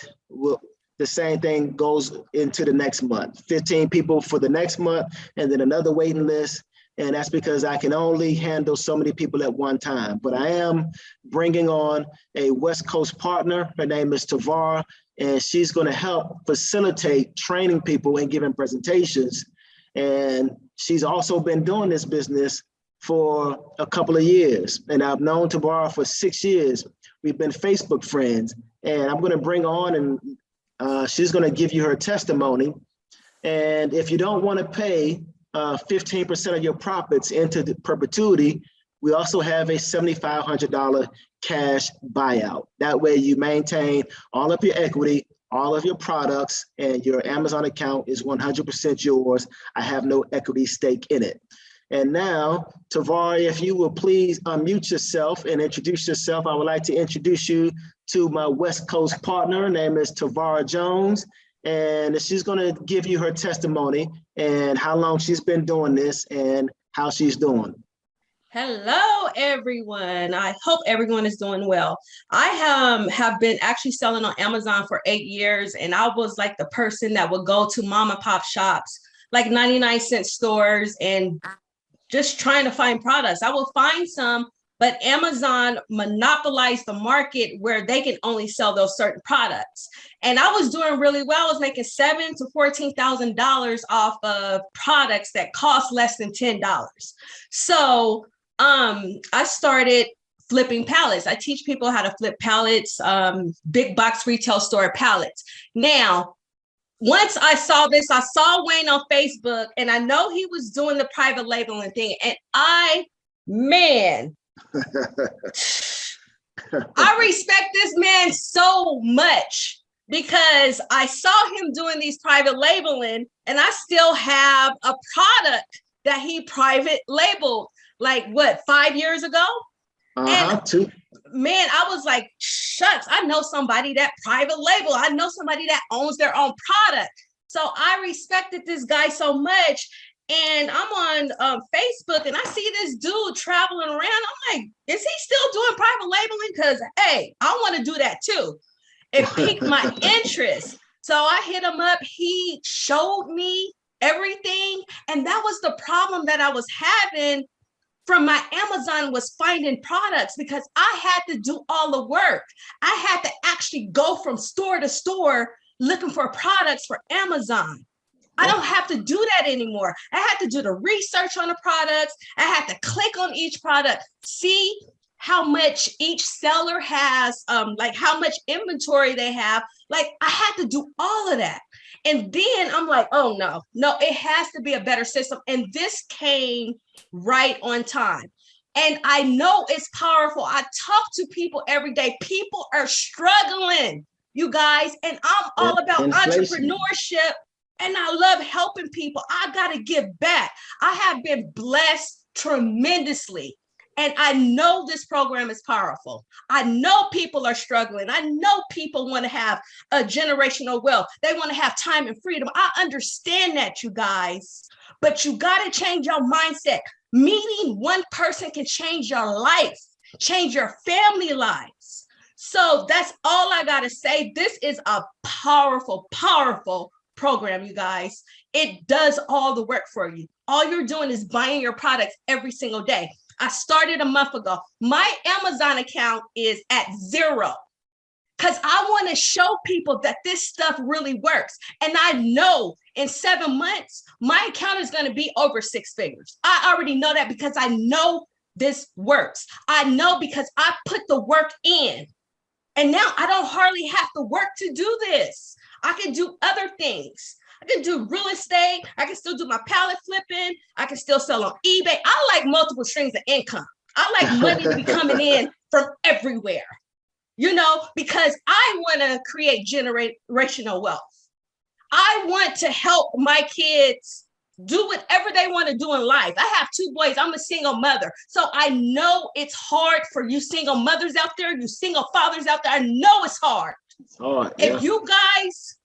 the same thing goes into the next month. 15 people for the next month, and then another waiting list. And that's because I can only handle so many people at one time. But I am bringing on a West Coast partner. Her name is Tavar, and she's going to help facilitate training people and giving presentations. And she's also been doing this business for a couple of years. And I've known Tavar for 6 years. We've been Facebook friends. And I'm going to bring on, and she's going to give you her testimony. And if you don't want to pay 15% of your profits into the perpetuity, we also have a $7,500 cash buyout. That way you maintain all of your equity, all of your products, and your Amazon account is 100% yours. I have no equity stake in it. And now, Tavar, if you will please unmute yourself and introduce yourself. I would like to introduce you to my West Coast partner. Her name is Tavar Jones. And she's going to give you her testimony and how long she's been doing this and how she's doing. Hello, everyone. I hope everyone is doing well. I have been actually selling on Amazon for 8 years, and I was like the person that would go to mom and pop shops, like 99-cent stores, and just trying to find products. I will find some, but Amazon monopolized the market where they can only sell those certain products. And I was doing really well. I was making $7,000 to $14,000 off of products that cost less than $10. So I started flipping pallets. I teach people how to flip pallets, big box retail store pallets. Now, once I saw this, I saw Wayne on Facebook, and I know he was doing the private labeling thing. And man, I respect this man so much because I saw him doing these private labeling, and I still have a product that he private labeled like 5 years ago? Two. Man, I was like, shucks, I know somebody that private label. I know somebody that owns their own product. So I respected this guy so much. And I'm on Facebook, and I see this dude traveling around. I'm like, is he still doing private labeling? Because, hey, I want to do that too. It piqued my interest. So I hit him up. He showed me everything. And that was the problem that I was having from my Amazon, was finding products, because I had to do all the work. I had to actually go from store to store looking for products for Amazon. I don't have to do that anymore. I had to do the research on the products. I had to click on each product, see how much each seller has, like how much inventory they have. Like I had to do all of that. And then I'm like, oh no, it has to be a better system. And this came right on time. And I know it's powerful. I talk to people every day. People are struggling, you guys. And I'm all about entrepreneurship. And I love helping people. I got to give back. I have been blessed tremendously. And I know this program is powerful. I know people are struggling. I know people want to have a generational wealth. They want to have time and freedom. I understand that, you guys, but you got to change your mindset. Meeting one person can change your life, change your family lives. So that's all I got to say. This is a powerful, powerful program, you guys. It does all the work for you. All you're doing is buying your products every single day. I started a month ago. My Amazon account is at 0 because I want to show people that this stuff really works. And I know in 7 months, my account is going to be over 6 figures. I already know that because I know this works. I know because I put the work in. And now I don't hardly have to work to do this. I can do other things. I can do real estate. I can still do my pallet flipping. I can still sell on eBay. I like multiple streams of income. I like money to be coming in from everywhere, because I want to create generational wealth. I want to help my kids do whatever they want to do in life. I have 2 boys. I'm a single mother. So I know it's hard for you single mothers out there, you single fathers out there. I know it's hard. If you guys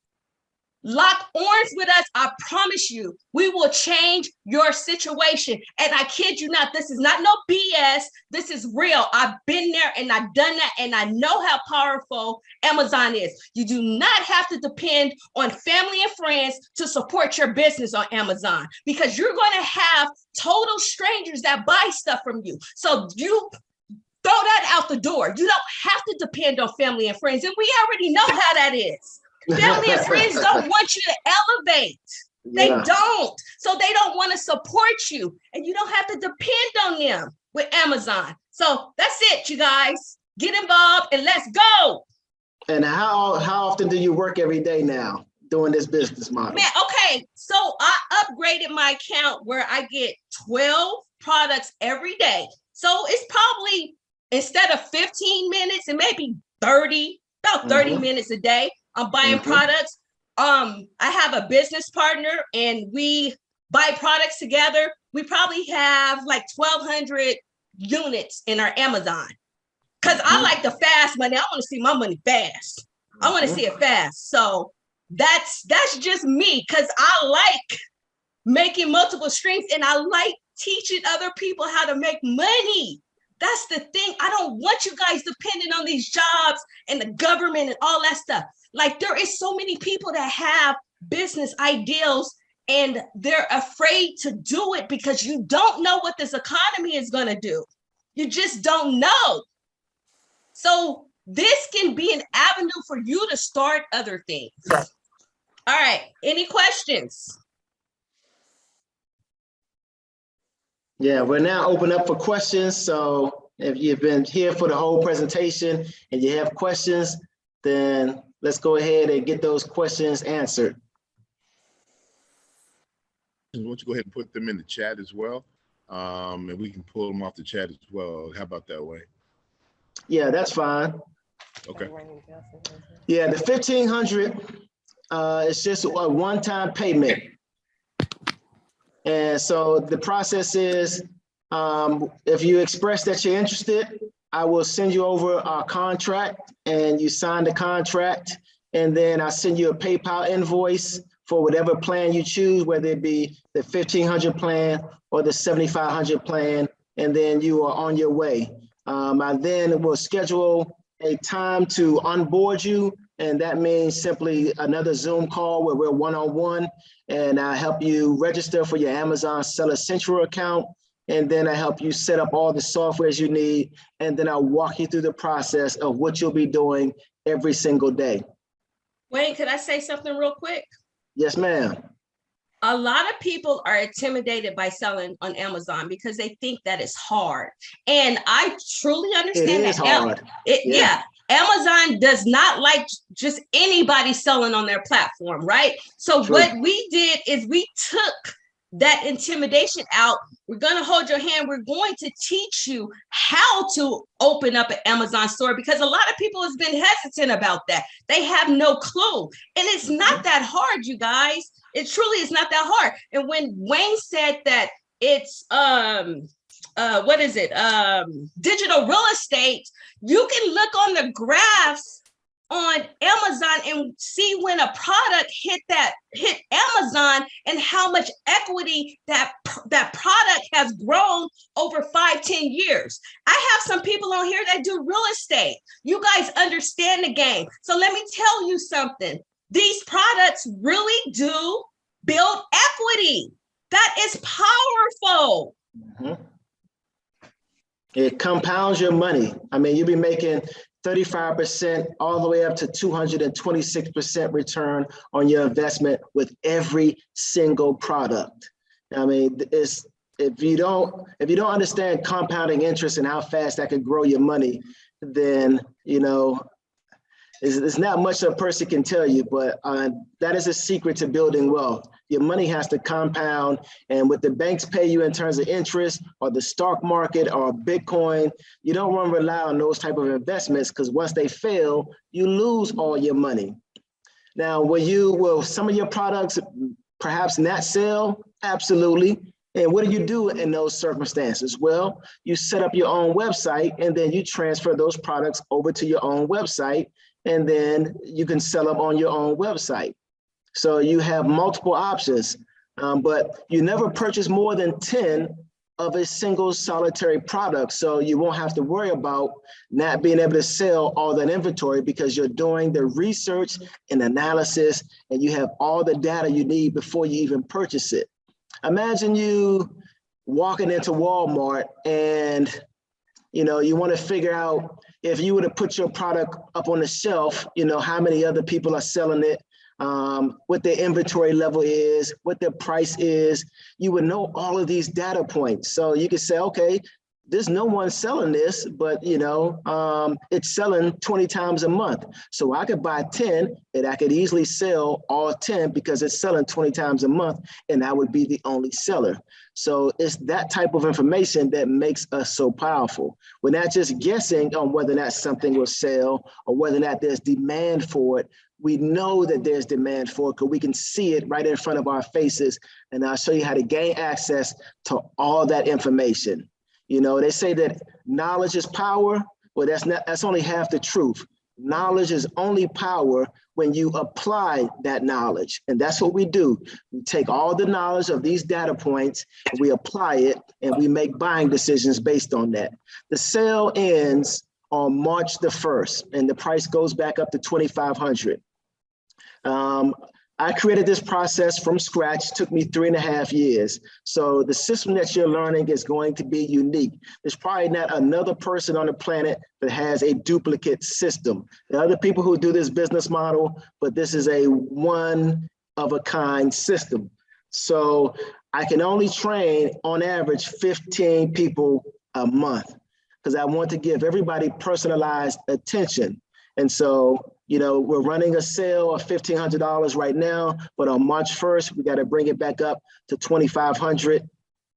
lock arms with us, I promise you, we will change your situation. And I kid you not, this is not no BS. This is real. I've been there and I've done that. And I know how powerful Amazon is. You do not have to depend on family and friends to support your business on Amazon, because you're going to have total strangers that buy stuff from you. So you throw that out the door. You don't have to depend on family and friends. And we already know how that is. Family and friends don't want you to elevate. They don't. So they don't want to support you. And you don't have to depend on them with Amazon. So that's it, you guys. Get involved and let's go. And how often do you work every day now doing this business model? Man, okay. So I upgraded my account where I get 12 products every day. So it's probably, instead of 15 minutes, it may be 30 minutes a day. I'm buying products. I have a business partner and we buy products together. We probably have like 1,200 units in our Amazon, because I like the fast money. I want to see my money fast. I want to see it fast. So that's just me, because I like making multiple streams and I like teaching other people how to make money. That's the thing. I don't want you guys depending on these jobs and the government and all that stuff. Like, there is so many people that have business ideals and they're afraid to do it because you don't know what this economy is going to do. You just don't know. So this can be an avenue for you to start other things. All right. Any questions? Yeah, we're now open up for questions. So if you've been here for the whole presentation and you have questions, then let's go ahead and get those questions answered. Why don't you go ahead and put them in the chat as well, and we can pull them off the chat as well. How about that way? Yeah, that's fine. Okay. Yeah, the 1,500 is just a one-time payment. And so the process is, if you express that you're interested, I will send you over our contract and you sign the contract. And then I send you a PayPal invoice for whatever plan you choose, whether it be the 1,500 plan or the 7,500 plan, and then you are on your way. I then will schedule a time to onboard you, and that means simply another Zoom call where we're one-on-one, and I help you register for your Amazon Seller Central account, and then I help you set up all the softwares you need, and then I'll walk you through the process of what you'll be doing every single day. Wayne, could I say something real quick? Yes, ma'am. A lot of people are intimidated by selling on Amazon because they think that it's hard. And I truly understand It that. is hard. Yeah. Amazon does not like just anybody selling on their platform, right? So True. what we did is we took that intimidation out. We're going to hold your hand. We're going to teach you how to open up an Amazon store, because a lot of people have been hesitant about that. They have no clue. And it's not that hard, you guys. It truly is not that hard. And when Wayne said that it's what is it? Digital real estate, you can look on the graphs on Amazon and see when a product hit Amazon and how much equity that product has grown over 5-10 years. I have some people on here that do real estate. You guys understand the game. So let me tell you something. These products really do build equity. That is powerful. Mm-hmm. It compounds your money. I mean, you'll be making 35% all the way up to 226% return on your investment with every single product. I mean, if you don't understand compounding interest and how fast that can grow your money, then it's not much a person can tell you, but that is a secret to building wealth. Your money has to compound, and what the banks pay you in terms of interest, or the stock market, or Bitcoin, you don't want to rely on those type of investments, because once they fail, you lose all your money. Now, will some of your products perhaps not sell? Absolutely. And what do you do in those circumstances? Well, you set up your own website, and then you transfer those products over to your own website, and then you can sell them on your own website. So you have multiple options, but you never purchase more than 10 of a single solitary product. So you won't have to worry about not being able to sell all that inventory, because you're doing the research and analysis, and you have all the data you need before you even purchase it. Imagine you walking into Walmart and you want to figure out, if you were to put your product up on the shelf, how many other people are selling it, what their inventory level is, what their price is. You would know all of these data points. So you could say, okay, there's no one selling this, but it's selling 20 times a month. So I could buy 10 and I could easily sell all 10 because it's selling 20 times a month, and I would be the only seller. So it's that type of information that makes us so powerful. We're not just guessing on whether or not something will sell or whether or not there's demand for it. We know that there's demand for it because we can see it right in front of our faces. And I'll show you how to gain access to all that information. They say that knowledge is power. Well, that's only half the truth. Knowledge is only power when you apply that knowledge. And that's what we do. We take all the knowledge of these data points, and we apply it, and we make buying decisions based on that. The sale ends on March the 1st, and the price goes back up to $2,500. I created this process from scratch. It took me 3.5 years. So the system that you're learning is going to be unique. There's probably not another person on the planet that has a duplicate system. There are other people who do this business model, but this is a one-of-a-kind system. So I can only train on average 15 people a month, because I want to give everybody personalized attention. And so, we're running a sale of $1,500 right now, but on March 1st, we got to bring it back up to $2,500,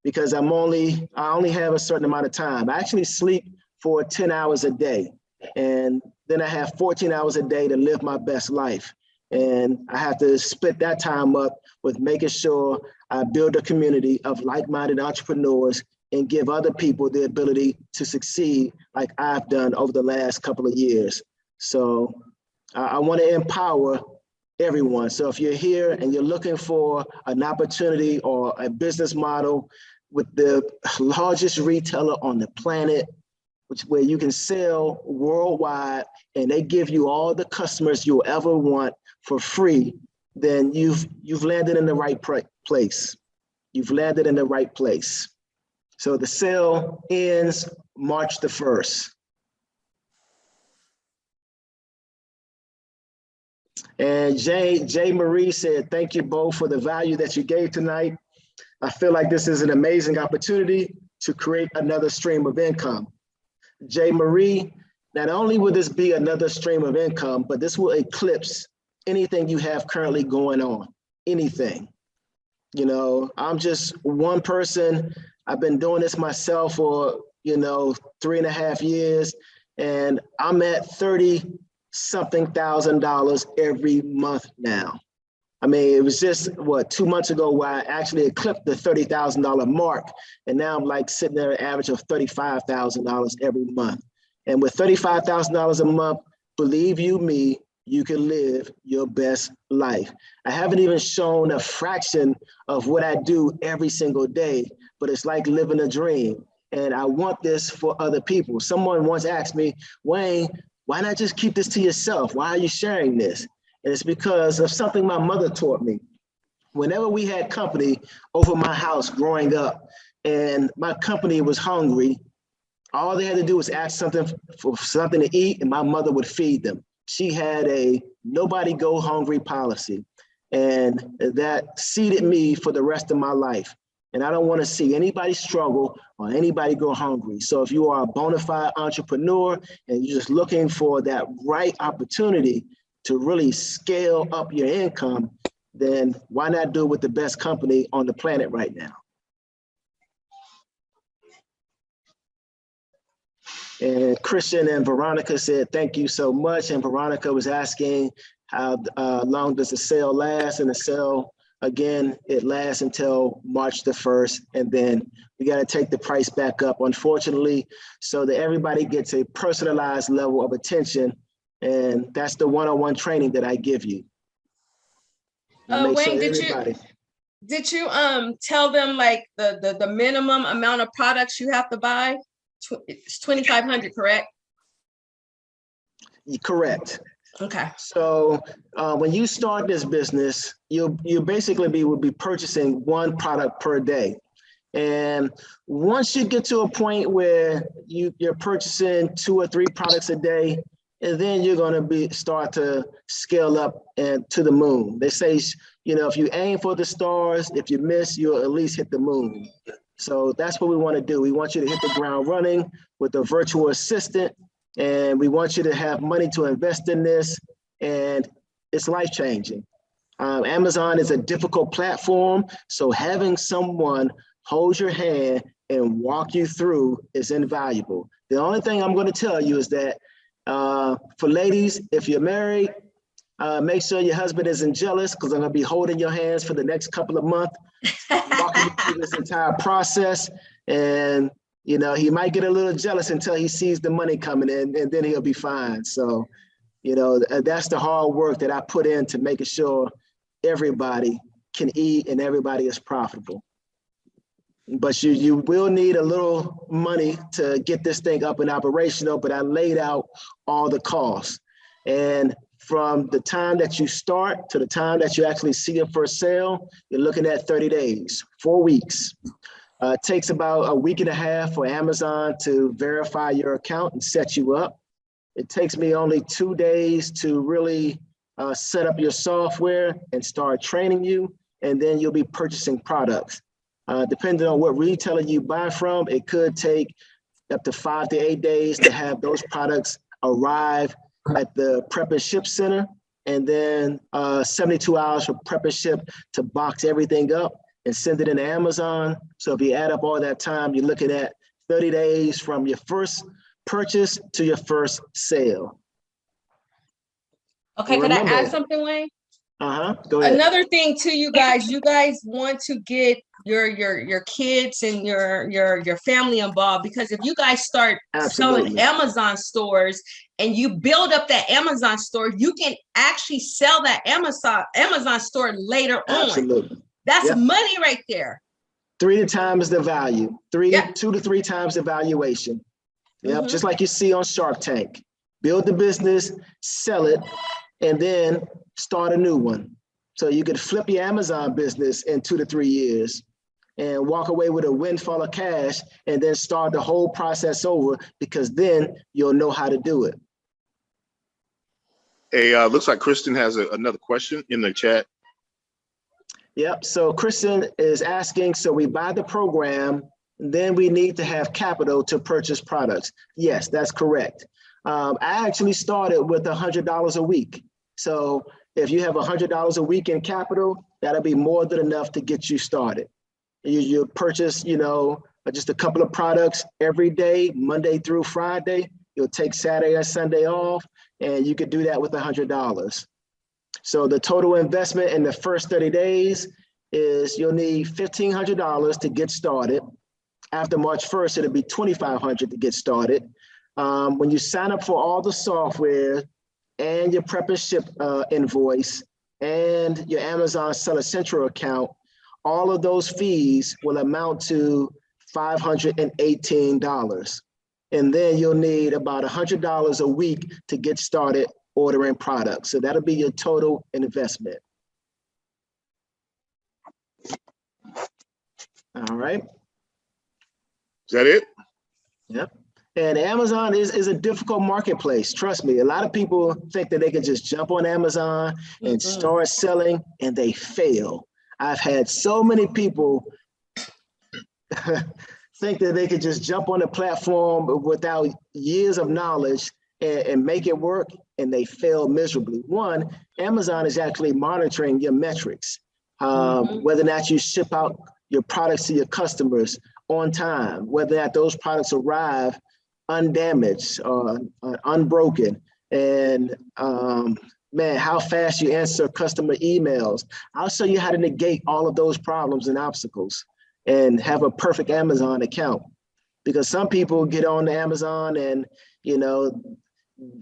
because I only have a certain amount of time. I actually sleep for 10 hours a day, and then I have 14 hours a day to live my best life. And I have to split that time up with making sure I build a community of like-minded entrepreneurs and give other people the ability to succeed like I've done over the last couple of years. So I want to empower everyone. So if you're here and you're looking for an opportunity or a business model with the largest retailer on the planet, where you can sell worldwide and they give you all the customers you'll ever want for free, then you've landed in the right place. You've landed in the right place. So the sale ends March the 1st. And Jay Marie said, thank you both for the value that you gave tonight. I feel like this is an amazing opportunity to create another stream of income. Jay Marie, not only will this be another stream of income, but this will eclipse anything you have currently going on, anything. I'm just one person. I've been doing this myself for, 3.5 years, and I'm at $30-something thousand every month now. I mean, it was just, what, 2 months ago where I actually eclipsed the $30,000 mark. And now I'm like sitting there at an average of $35,000 every month. And with $35,000 a month, believe you me, you can live your best life. I haven't even shown a fraction of what I do every single day, but it's like living a dream. And I want this for other people. Someone once asked me, Wayne, why not just keep this to yourself? Why are you sharing this? And it's because of something my mother taught me. Whenever we had company over my house growing up and my company was hungry, all they had to do was ask for something to eat and my mother would feed them. She had a nobody go hungry policy, and that seeded me for the rest of my life. And I don't want to see anybody struggle or anybody go hungry. So if you are a bona fide entrepreneur and you're just looking for that right opportunity to really scale up your income, then why not do it with the best company on the planet right now? And Christian and Veronica said, thank you so much. And Veronica was asking how long does the sale last? And the sale, again, it lasts until March the 1st. And then we got to take the price back up, unfortunately, so that everybody gets a personalized level of attention. And that's the one-on-one training that I give you. Wayne, did you tell them like the minimum amount of products you have to buy? It's 2,500, correct? Correct. Okay. So when you start this business, you basically will be purchasing one product per day. And once you get to a point where you're purchasing 2 or 3 products a day, and then you're going to start to scale up and to the moon. They say, you know, if you aim for the stars, if you miss, you'll at least hit the moon. So that's what we want to do. We want you to hit the ground running with a virtual assistant, and we want you to have money to invest in this, and it's life-changing. Amazon is a difficult platform, so having someone hold your hand and walk you through is invaluable. The only thing I'm going to tell you is that for ladies, if you're married, make sure your husband isn't jealous, because I'm going to be holding your hands for the next couple of months, walking you through this entire process. And, you know, he might get a little jealous until he sees the money coming in, and then he'll be fine. So, you know, that's the hard work that I put into making sure everybody can eat and everybody is profitable. But you will need a little money to get this thing up and operational, but I laid out all the costs. And from the time that you start to the time that you actually see your first sale, you're looking at 30 days, 4 weeks. It takes about a week and a half for Amazon to verify your account and set you up. It takes me only 2 days to really set up your software and start training you, and then you'll be purchasing products. Depending on what retailer you buy from, it could take up to 5 to 8 days to have those products arrive at the prep and ship center, and then 72 hours for prep and ship to box everything up and send it into Amazon. So if you add up all that time, you're looking at 30 days from your first purchase to your first sale. Okay, can I add something, Wayne? Go ahead. Another thing too, you guys want to get your kids and your family involved, because if you guys start selling Amazon stores and you build up that Amazon store, you can actually sell that Amazon store later on. That's money right there. 3 times the value, 2 to 3 times the valuation. Just like you see on Shark Tank. Build the business, sell it, and then start a new one. So you could flip your Amazon business in 2 to 3 years and walk away with a windfall of cash, and then start the whole process over, because then you'll know how to do it. Hey, looks like Kristen has another question in the chat. Yep, so Kristen is asking, so we buy the program, then we need to have capital to purchase products. Yes, that's correct. I actually started with $100 a week. So if you have $100 a week in capital, that'll be more than enough to get you started. You purchase, you know, just a couple of products every day, Monday through Friday. You'll take Saturday or Sunday off, and you could do that with $100. So the total investment in the first 30 days is you'll need $1,500 to get started. After March 1st, it'll be $2,500 to get started. When you sign up for all the software and your prep and ship invoice and your Amazon Seller Central account, all of those fees will amount to $518. And then you'll need about $100 a week to get started ordering products. So that'll be your total investment. All right. Is that it? Yep. And Amazon is a difficult marketplace. Trust me, a lot of people think that they can just jump on Amazon and start selling, and they fail. I've had so many people think that they could just jump on the platform without years of knowledge and make it work, and they fail miserably. One, Amazon is actually monitoring your metrics, whether or not you ship out your products to your customers on time, whether or not those products arrive undamaged or unbroken, and man, how fast you answer customer emails. I'll show you how to negate all of those problems and obstacles and have a perfect Amazon account. Because some people get on Amazon and, you know,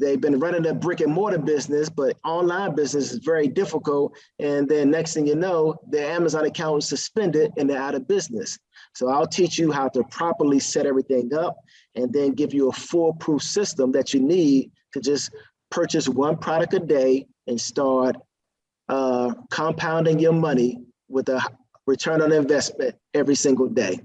they've been running a brick and mortar business, but online business is very difficult. And then next thing you know, their Amazon account is suspended and they're out of business. So I'll teach you how to properly set everything up and then give you a foolproof system that you need to just purchase one product a day and start compounding your money with a return on investment every single day.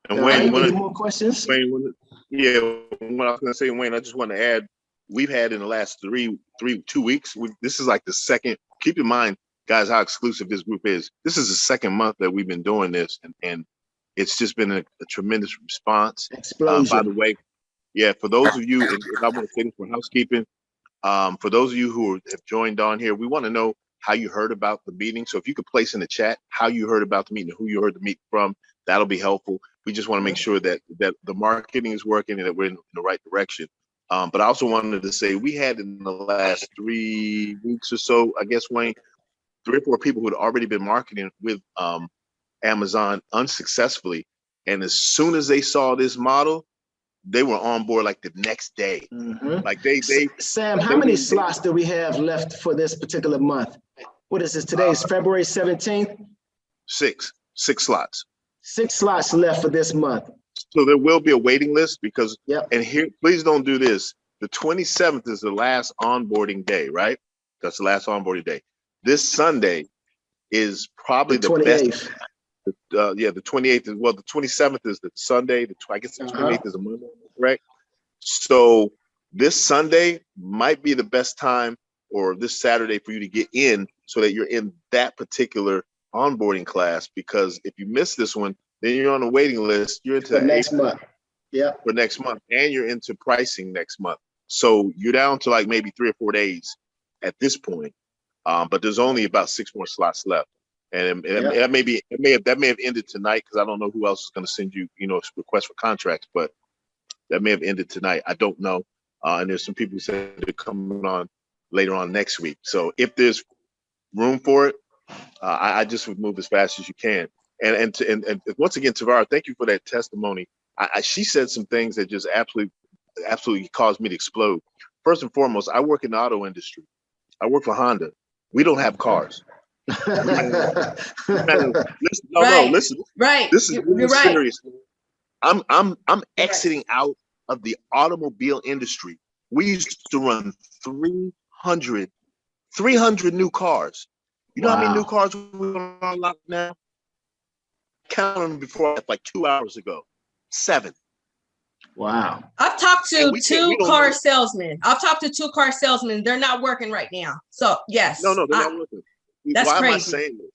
And Wayne, any more questions? Wayne, what I was going to say, Wayne, I just want to add, we've had in the last 2 weeks, this is like the second, keep in mind, guys, how exclusive this group is. This is the second month that we've been doing this, and it's just been a tremendous response. By the way, yeah, for those of you, and I want to say this for housekeeping, for those of you who have joined on here, we want to know how you heard about the meeting. So if you could place in the chat how you heard about the meeting, who you heard the meeting from, that'll be helpful. We just want to make sure that the marketing is working and that we're in the right direction. But I also wanted to say we had in the last 3 weeks or so, I guess, Wayne, 3 or 4 people who had already been marketing with Amazon unsuccessfully. And as soon as they saw this model, they were on board like the next day. Like Sam, how many slots do we have left for this particular month? What is this? Today is February 17th? 6 slots. 6 slots left for this month. So there will be a waiting list because, yep. And here, please don't do this. The 27th is the last onboarding day, right? That's the last onboarding day. This Sunday is probably the 28th. Best. Yeah, the 28th is, well, the 27th is the Sunday. I guess the 28th is a Monday, right? So this Sunday might be the best time, or this Saturday, for you to get in so that you're in that particular onboarding class, because if you miss this one, then you're on the waiting list. You're into next month. Yeah. For next month, and you're into pricing next month. So you're down to like maybe 3 or 4 days at this point. But there's only about 6 more slots left. And that may have ended tonight, because I don't know who else is going to send you, requests for contracts, but that may have ended tonight. I don't know. And there's some people who said they're coming on later on next week. So if there's room for it, I just would move as fast as you can. And once again, Tavara, thank you for that testimony. She said some things that just absolutely caused me to explode. First and foremost, I work in the auto industry. I work for Honda. We don't have cars. Listen. Right. This is really serious. I'm exiting out of the automobile industry. We used to run 300 new cars. You know how many new cars we on lot now? Counting them before, like 2 hours ago. 7. Wow. I've talked to two car salesmen. They're not working right now. So yes. No, they're not working. That's why crazy. Am I saying this?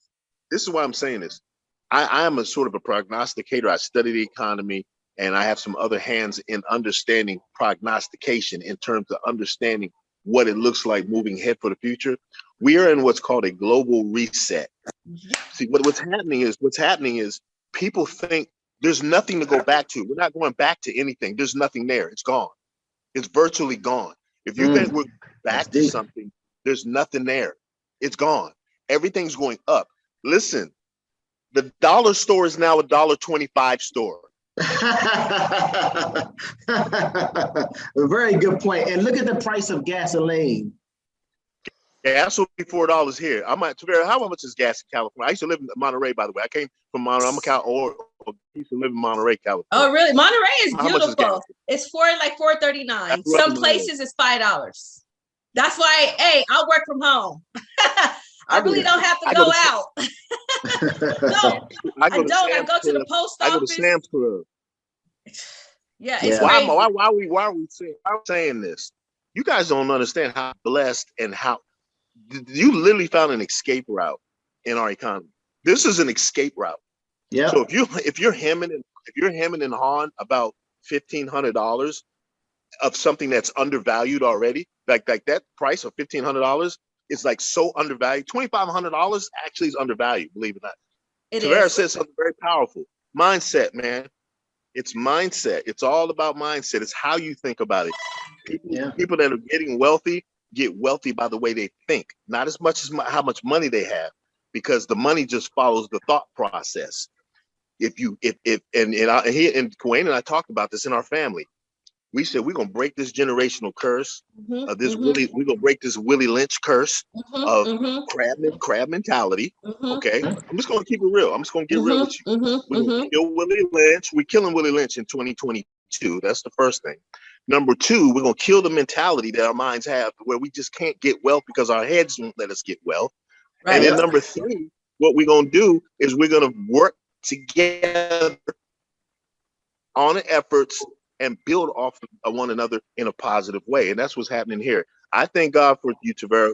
This is why I'm saying this. I am a sort of a prognosticator. I study the economy, and I have some other hands in understanding prognostication in terms of understanding what it looks like moving ahead for the future. We are in what's called a global reset. See, what's happening is people think there's nothing to go back to. We're not going back to anything. There's nothing there. It's gone. It's virtually gone. If you think we're That's back to deep. something, there's nothing there. It's gone. Everything's going up. Listen, the dollar store is now a $1.25 store. A very good point. And look at the price of gasoline. Gas will be $4 here. I'm at Tavera. How much is gas in California? I used to live in Monterey, by the way. I came from Monterey. I'm a I used to live in Monterey, California. Oh, really? Monterey is How much is beautiful. gas? It's $4.39. I grew up Some in Monterey. places it's $5. That's why, hey, I work from home. I really don't have to go out. No, I don't. I go to the post office. I go to Sam's Club. Yeah, it's Why crazy. are we saying this? You guys don't understand how blessed and how you literally found an escape route in our economy. This is an escape route. Yeah. So if you're hemming and hawing about $1,500 of something that's undervalued already, like that price of $1,500 is like so undervalued. $2,500 actually is undervalued, believe it or not. Tavera said something very powerful. Mindset, man. It's mindset. It's all about mindset. It's how you think about it. People that are getting wealthy get wealthy by the way they think, not as much as how much money they have, because the money just follows the thought process. And Kuwait and I talked about this in our family. We said we're gonna break this generational curse of this we're gonna break this Willie Lynch curse of crab mentality. Okay, I'm just gonna keep it real. I'm just gonna get real with you. We're gonna kill Willie Lynch. We're killing Willie Lynch in 2022. That's the first thing. Number two, we're gonna kill the mentality that our minds have where we just can't get wealth because our heads won't let us get wealth. Right. And then number three, what we're gonna do is we're gonna work together on the efforts and build off of one another in a positive way. And that's what's happening here. I thank God for you, Tavera,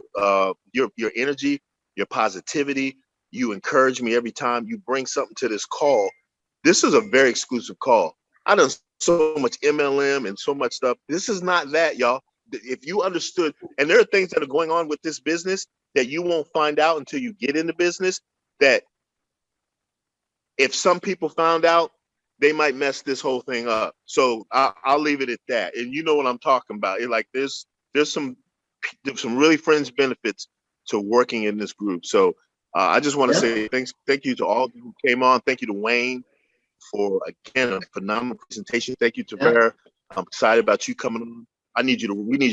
your energy, your positivity. You encourage me every time you bring something to this call. This is a very exclusive call. I done so much MLM and so much stuff. This is not that, y'all. If you understood, and there are things that are going on with this business that you won't find out until you get in the business, that if some people found out, they might mess this whole thing up. So I'll leave it at that. And you know what I'm talking about. Like there's some really fringe benefits to working in this group. So I just want to say thank you to all who came on. Thank you to Wayne for, again, a phenomenal presentation. Thank you to Tavera. I'm excited about you coming on. We need you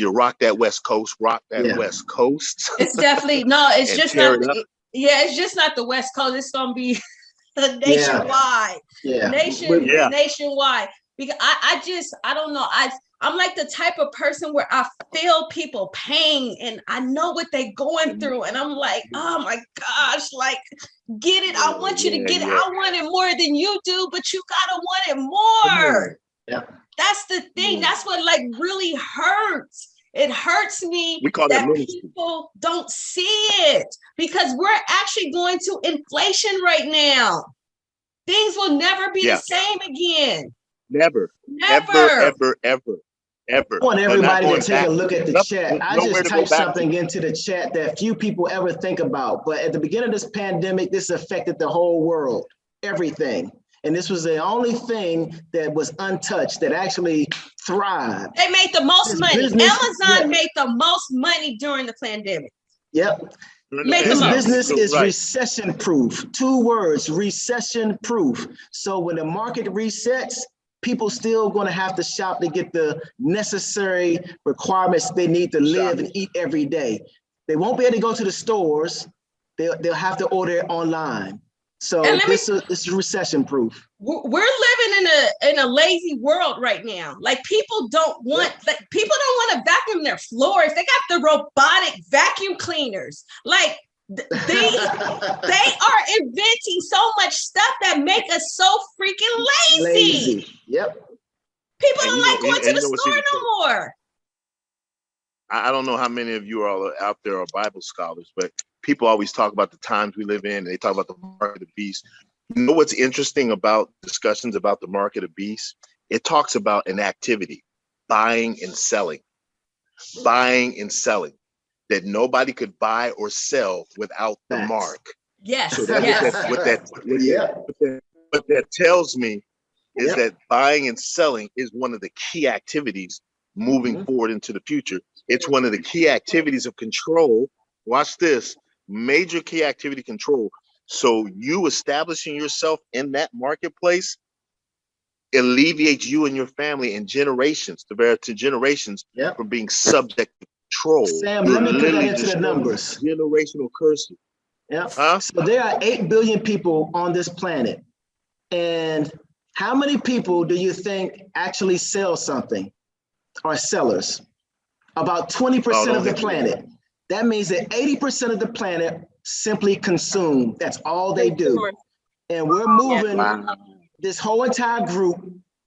to rock that West Coast, West Coast. It's definitely, no, it's just not, it's just not the West Coast. It's going to be nationwide, nationwide. Because I don't know. I'm like the type of person where I feel people pain and I know what they're going through. And I'm like, oh my gosh, like, get it. I want you to get it. I want it more than you do, but you gotta want it more. Yeah. That's the thing. That's what like really hurts. It hurts me that people don't see it because we're actually going to inflation right now. Things will never be the same again. Never. I want everybody to take a look at the chat. I just typed something into the chat that few people ever think about. But at the beginning of this pandemic, this affected the whole world, everything. And this was the only thing that was untouched, that actually thrived. They made the most money. Amazon made the most money during the pandemic. Yep. This business is recession proof. 2 words, recession proof. So when the market resets, people still going to have to shop to get the necessary requirements they need to live and eat every day. They won't be able to go to the stores. They'll have to order it online. So this is recession proof. We're living in a lazy world right now. Like people don't want to vacuum their floors. They got the robotic vacuum cleaners. Like they are inventing so much stuff that make us so freaking lazy. Yep. People don't like going to the store no more. I don't know how many of you are out there are Bible scholars, but people always talk about the times we live in. And they talk about the mark of the beast. You know what's interesting about discussions about the mark of the beast? It talks about an activity, buying and selling, that nobody could buy or sell without the mark. Yes. So what that tells me is that buying and selling is one of the key activities moving forward into the future. It's one of the key activities of control. Watch this, major key activity control. So you establishing yourself in that marketplace alleviates you and your family and generations to generations from being subject to control. Sam, let me put that into the numbers. Generational curses. Yeah. Huh? So there are 8 billion people on this planet. And how many people do you think actually sell something, are sellers? About 20% of the planet. That means that 80% of the planet simply consume. That's all they do. And we're moving this whole entire group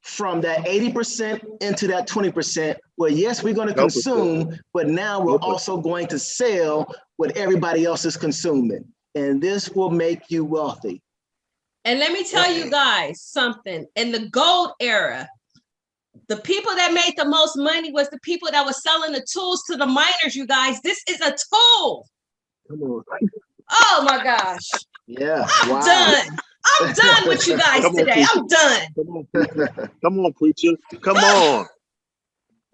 from that 80% into that 20%, where yes, we're going to consume, but now we're also going to sell what everybody else is consuming. And this will make you wealthy. And let me tell you guys something. In the gold era, the people that made the most money was the people that were selling the tools to the miners, you guys. This is a tool. Come on. Oh my gosh. Yeah. I'm done. I'm done with you guys today. I'm done. Come on, preacher. Come on.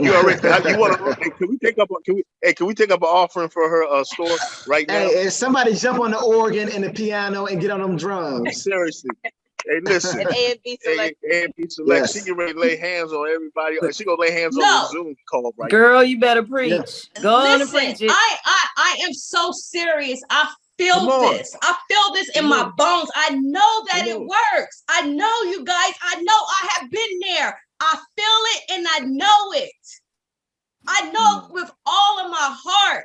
You already. You want to? Hey, can we take up? Can we take up an offering for her store right now? Hey, somebody jump on the organ and the piano and get on them drums. Seriously. Hey, listen. A&B Select. A&B Select. Yes. She can ready to lay hands on everybody. She gonna lay hands on the Zoom call right Girl, you better preach. Go on and Listen, preach it. I am so serious. I feel this. I feel this in my bones. I know that it works. I know, you guys. I know I have been there. I feel it and I know it. I know with all of my heart.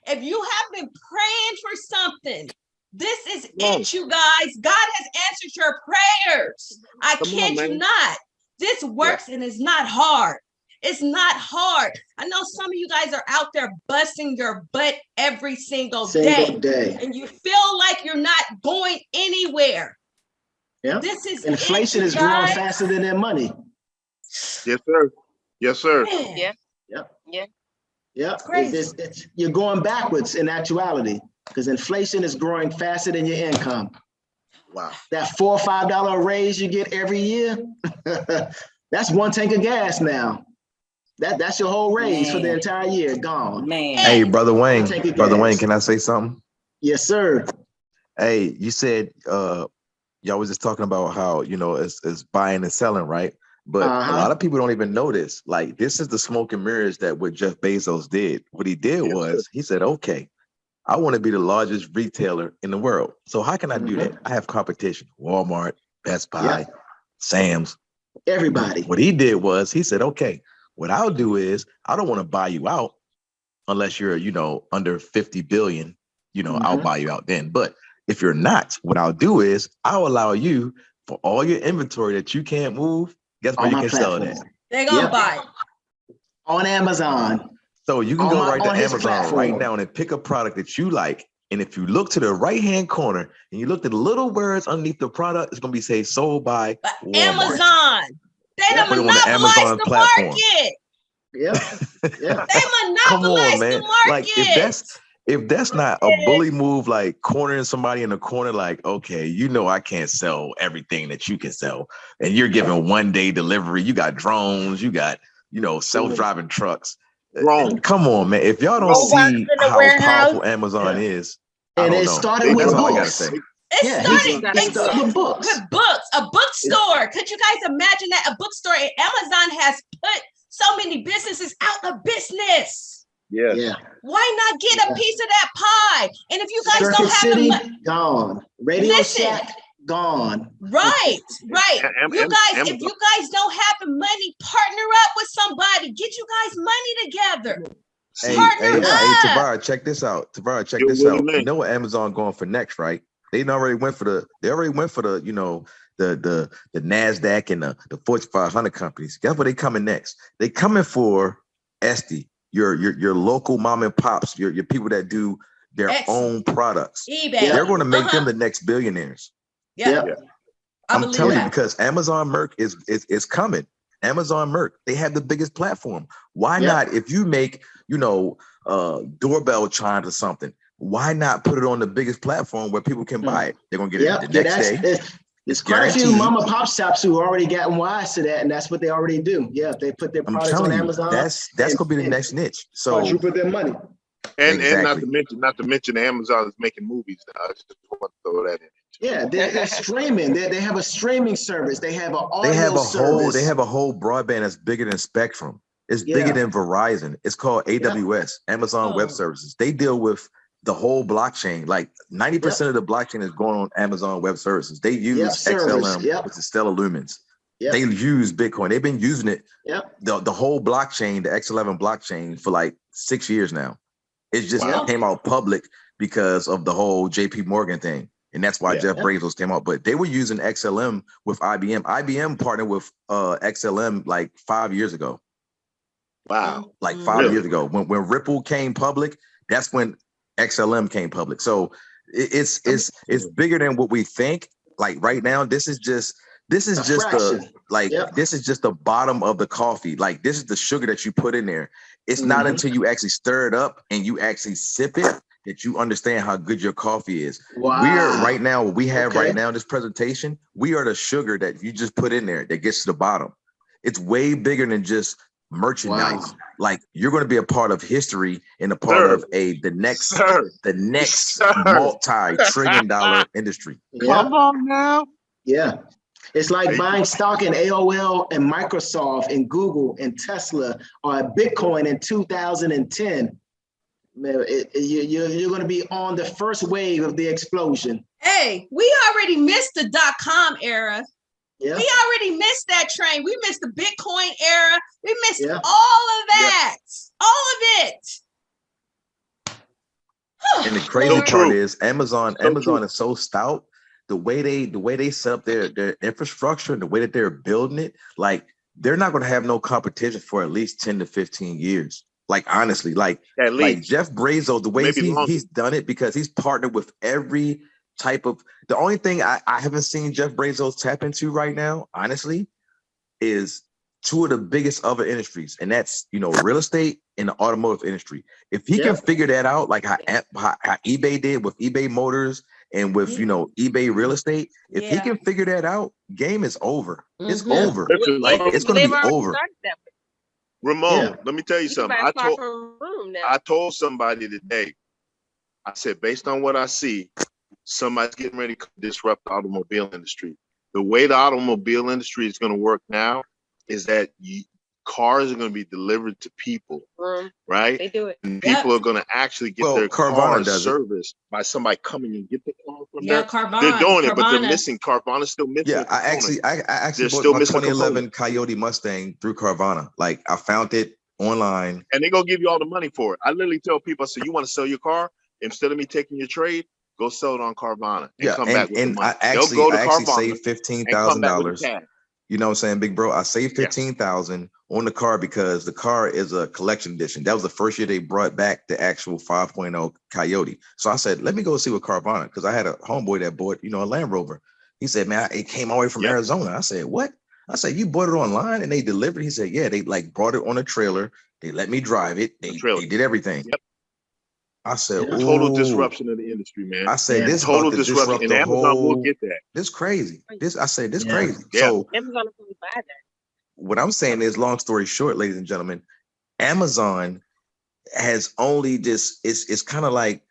If you have been praying for something, this is it, you guys. God has answered your prayers. I kid you not. This works and it's not hard. It's not hard. I know some of you guys are out there busting your butt every single day. And you feel like you're not going anywhere. Yeah. This is inflation is growing faster than their money. Yes, sir. Yes, sir. Yeah. Yeah. You're going backwards in actuality, because inflation is growing faster than your income. Wow. That $4 or $5 raise you get every year, that's one tank of gas now. That's your whole raise for the entire year gone. Man. Hey, Brother Wayne. Brother Wayne, can I say something? Yes, sir. Hey, you said y'all was just talking about how, it's buying and selling, right? But a lot of people don't even know this. Like, this is the smoke and mirrors that what Jeff Bezos did. What he did was he said, okay, I want to be the largest retailer in the world. So how can I do that? I have competition. Walmart, Best Buy, Sam's. Everybody. What he did was he said, okay, what I'll do is I don't want to buy you out unless you're, under 50 billion, I'll buy you out then. But if you're not, what I'll do is I'll allow you for all your inventory that you can't move. Guess where you can sell it at? They're going to buy it. On Amazon. So you can go right to Amazon right now and pick a product that you like. And if you look to the right-hand corner and you look at the little words underneath the product, it's going to say sold by Walmart. Amazon. They don't monopolize the market. Yeah. They monopolize Come on, man. the market. Like, if that's not a bully move, like cornering somebody in the corner, like, okay, I can't sell everything that you can sell. And you're giving 1-day delivery. You got drones, you got, self-driving trucks. Come on, man. If y'all don't see how powerful Amazon is, and it started with books. All I gotta say. It started with books. With books. A bookstore. Could you guys imagine that? A bookstore. Amazon has put so many businesses out of business. Yeah. Why not get a piece of that pie? And if you guys Circuit don't have City, the money, gone. Radio Shack, gone. Right. You guys, if you guys don't have the money, partner up with somebody. Get you guys money together. Hey, Partner up. Tavares, check this out. You know what Amazon going for next, right? They already went for the the NASDAQ and the Fortune 500 companies. Guess what they coming next? They coming for Esty, your local mom and pops, your people that do their own products. eBay. They're going to make them the next billionaires. Yeah. I'm telling you, because Amazon Merc is coming. Amazon Merc, they have the biggest platform. Why not? If you make, doorbell chimes or something, why not put it on the biggest platform where people can buy it? They're going to get it the next day. There's quite a few mom and pop shops who already gotten wise to that, and that's what they already do. Yeah, they put their products on Amazon. That's gonna be the next niche. So quadruple their money. And not to mention Amazon is making movies now. I just want to throw that in. Yeah, they're streaming. They have a streaming service. They have an audio service. They have a whole broadband that's bigger than Spectrum. It's bigger than Verizon. It's called AWS, Amazon Web Services. They deal with the whole blockchain. Like 90% of the blockchain is going on Amazon Web Services. They use XLM, which is Stellar Lumens. They use Bitcoin. They've been using it, the whole blockchain, the X11 blockchain, for like 6 years now. It just came out public because of the whole JP Morgan thing. And that's why Jeff Bezos came out. But they were using XLM with IBM. IBM partnered with XLM like 5 years ago. Wow. Like 5 years ago. When Ripple came public, that's when XLM came public. So it's bigger than what we think. Like right now, this is just the bottom of the coffee. Like this is the sugar that you put in there. It's not until you actually stir it up and you actually sip it that you understand how good your coffee is. Wow. We are right now, what we have right now in this presentation, we are the sugar that you just put in there that gets to the bottom. It's way bigger than just merchandise. Wow. Like you're going to be a part of history and a part of the next multi-trillion-dollar industry. Come on now. Yeah. It's like buying stock in AOL and Microsoft and Google and Tesla or Bitcoin in 2010. Man, you're going to be on the first wave of the explosion. Hey, we already missed the .com era. Yeah. We already missed that train. We missed the Bitcoin era. We missed all of that. All of it. And the crazy part is Amazon is so stout. The way they set up their infrastructure and the way that they're building it, like they're not going to have no competition for at least 10 to 15 years. Like honestly, like Jeff Bezos, the way he's done it, because he's partnered with every type of. The only thing I haven't seen Jeff Bezos tap into right now, honestly, is two of the biggest other industries, and that's real estate and the automotive industry. If he can figure that out, like how eBay did with eBay Motors and with eBay real estate, if he can figure that out, game is over. It's over. Like it's gonna be over. Ramon, let me tell you something. I told somebody today, I said, based on what I see, somebody's getting ready to disrupt the automobile industry. The way the automobile industry is going to work now is that cars are going to be delivered to people, right? They do it. And people are going to actually get their car serviced by somebody coming and get the car from there. Carvana. They're doing it, but they're missing. Carvana's still missing. Yeah, I actually bought my 2011 Coyote Mustang through Carvana. Like I found it online. And they're going to give you all the money for it. I literally tell people, I say, you want to sell your car? Instead of me taking your trade, go sell it on Carvana and come back with the money. I actually saved $15,000. You know what I'm saying, big bro? I saved $15,000 on the car because the car is a collection edition. That was the first year they brought back the actual 5.0 Coyote. So I said, let me go see what Carvana, because I had a homeboy that bought, a Land Rover. He said, man, it came all the way from Arizona. I said, what? I said, you bought it online and they delivered? He said, yeah, they like brought it on a trailer. They let me drive it. They did everything. Yep. I said, total disruption of the industry, man. I said, this total disruption, and Amazon will get that. This crazy. This crazy. Yeah. So Amazon will buy that. What I'm saying is, long story short, ladies and gentlemen, Amazon has only it's kind of like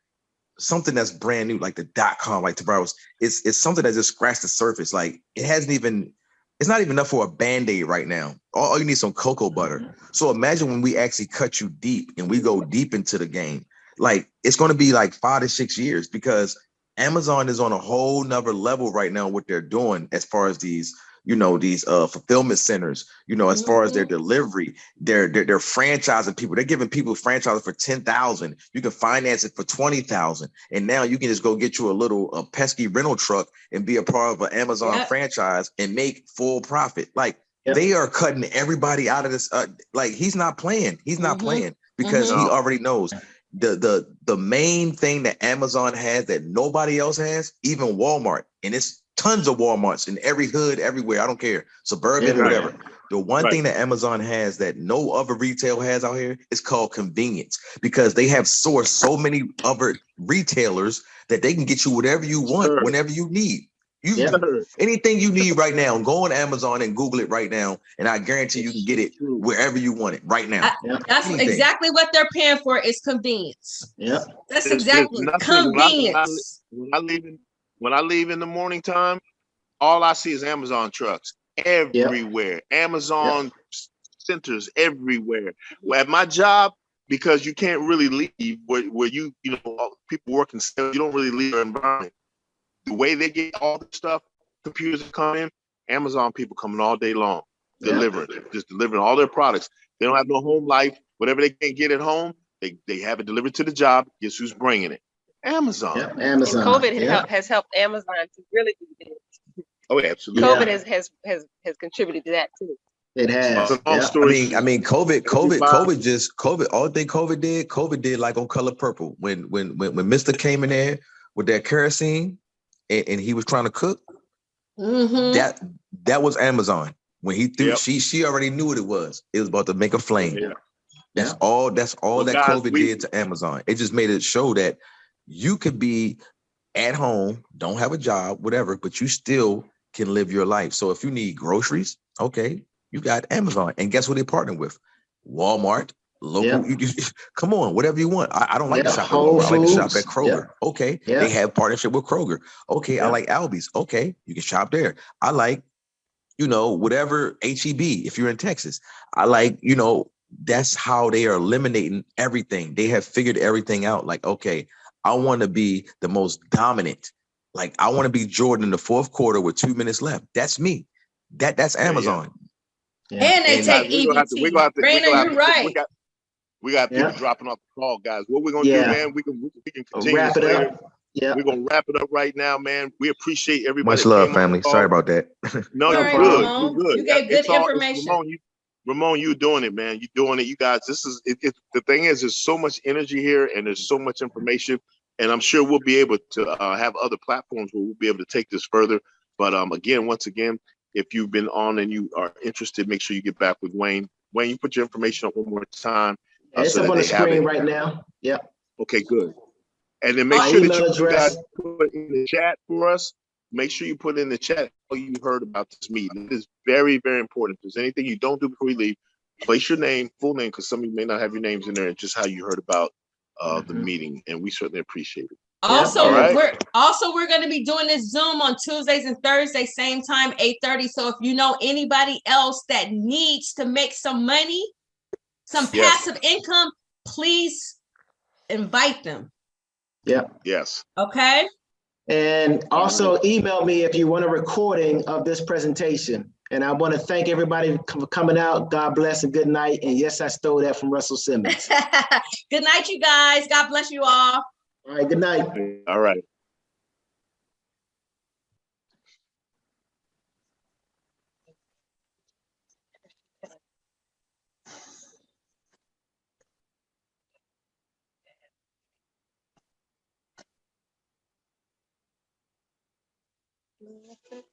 something that's brand new, like the .com, like Tabaros. It's something that just scratched the surface. Like it's not even enough for a Band-Aid right now. All you need is some cocoa butter. So imagine when we actually cut you deep and we go deep into the game. Like it's going to be like 5 to 6 years, because Amazon is on a whole nother level right now, what they're doing as far as these fulfillment centers, as far as their delivery, they're franchising people. They're giving people franchises for $10,000. You can finance it for $20,000. And now you can just go get you a pesky rental truck and be a part of an Amazon franchise and make full profit. Like they are cutting everybody out of this. Like he's not playing. He's not playing because he already knows. The main thing that Amazon has that nobody else has, even Walmart, and it's tons of Walmarts in every hood, everywhere. I don't care, suburban, whatever. The one thing that Amazon has that no other retail has out here is called convenience, because they have sourced so many other retailers that they can get you whatever you want whenever you need. You anything you need right now, go on Amazon and Google it right now, and I guarantee you can get it wherever you want it right now. That's exactly what they're paying for is convenience. Yeah, that's exactly convenience. When I leave in the morning time, all I see is Amazon trucks everywhere. Amazon centers everywhere. Well, at my job, because you can't really leave where you know people working sales, you don't really leave your environment. The way they get all the stuff, computers come in, Amazon people coming all day long, just delivering all their products. They don't have no home life. Whatever they can't get at home, they have it delivered to the job. Guess who's bringing it? Amazon. Yep, Amazon. And COVID has helped Amazon to really do this. Oh, absolutely. COVID has contributed to that too. It has. I mean, COVID. All thing COVID did like on Color Purple when Mr. came in there with that kerosene and he was trying to cook. That was Amazon. When he threw, she already knew what it was. It was about to make a flame. Yeah. That's all that COVID did to Amazon. It just made it show that you could be at home, don't have a job, whatever, but you still can live your life. So if you need groceries, okay, you got Amazon. And guess what they partner with? Walmart, local. Come on, whatever you want. I don't like to shop at Walmart. I like to shop at Kroger. Okay, they have partnership with Kroger. Okay, I like Albies. Okay, you can shop there. I like, whatever HEB if you're in Texas. I like, that's how they are eliminating everything. They have figured everything out. Like, okay, I want to be the most dominant. Like, I want to be Jordan in the fourth quarter with 2 minutes left. That's me. That's Amazon. Yeah. And they take EBT. Brandon, you're right. We got people dropping off the call, guys. What we're gonna do, man? We can continue wrap it later. Up. Yeah, we're gonna wrap it up right now, man. We appreciate everybody. Much love, family. Sorry about that. No, you're good. You're good. You gave good information. Ramon, you're doing it, man. You're doing it. You guys, this is it. The thing is, there's so much energy here, and there's so much information, and I'm sure we'll be able to have other platforms where we'll be able to take this further. But once again, if you've been on and you are interested, make sure you get back with Wayne. Wayne, you put your information up one more time. It's up on the screen right now. Yep. Okay, good. And then make sure that you guys put in the chat for us. Make sure you put in the chat how you heard about this meeting. It is very, very important. If there's anything you don't do before you leave, place your name, full name, because some of you may not have your names in there, and just how you heard about the meeting. And we certainly appreciate it. Also, we're going to be doing this Zoom on Tuesdays and Thursdays, same time, 8:30. So if you know anybody else that needs to make some money, some passive income, please invite them. Yeah. Yes. Okay. And also email me if you want a recording of this presentation. And I want to thank everybody for coming out. God bless and good night. And yes, I stole that from Russell Simmons. Good night, you guys. God bless you all. All right. Good night. All right. That's it.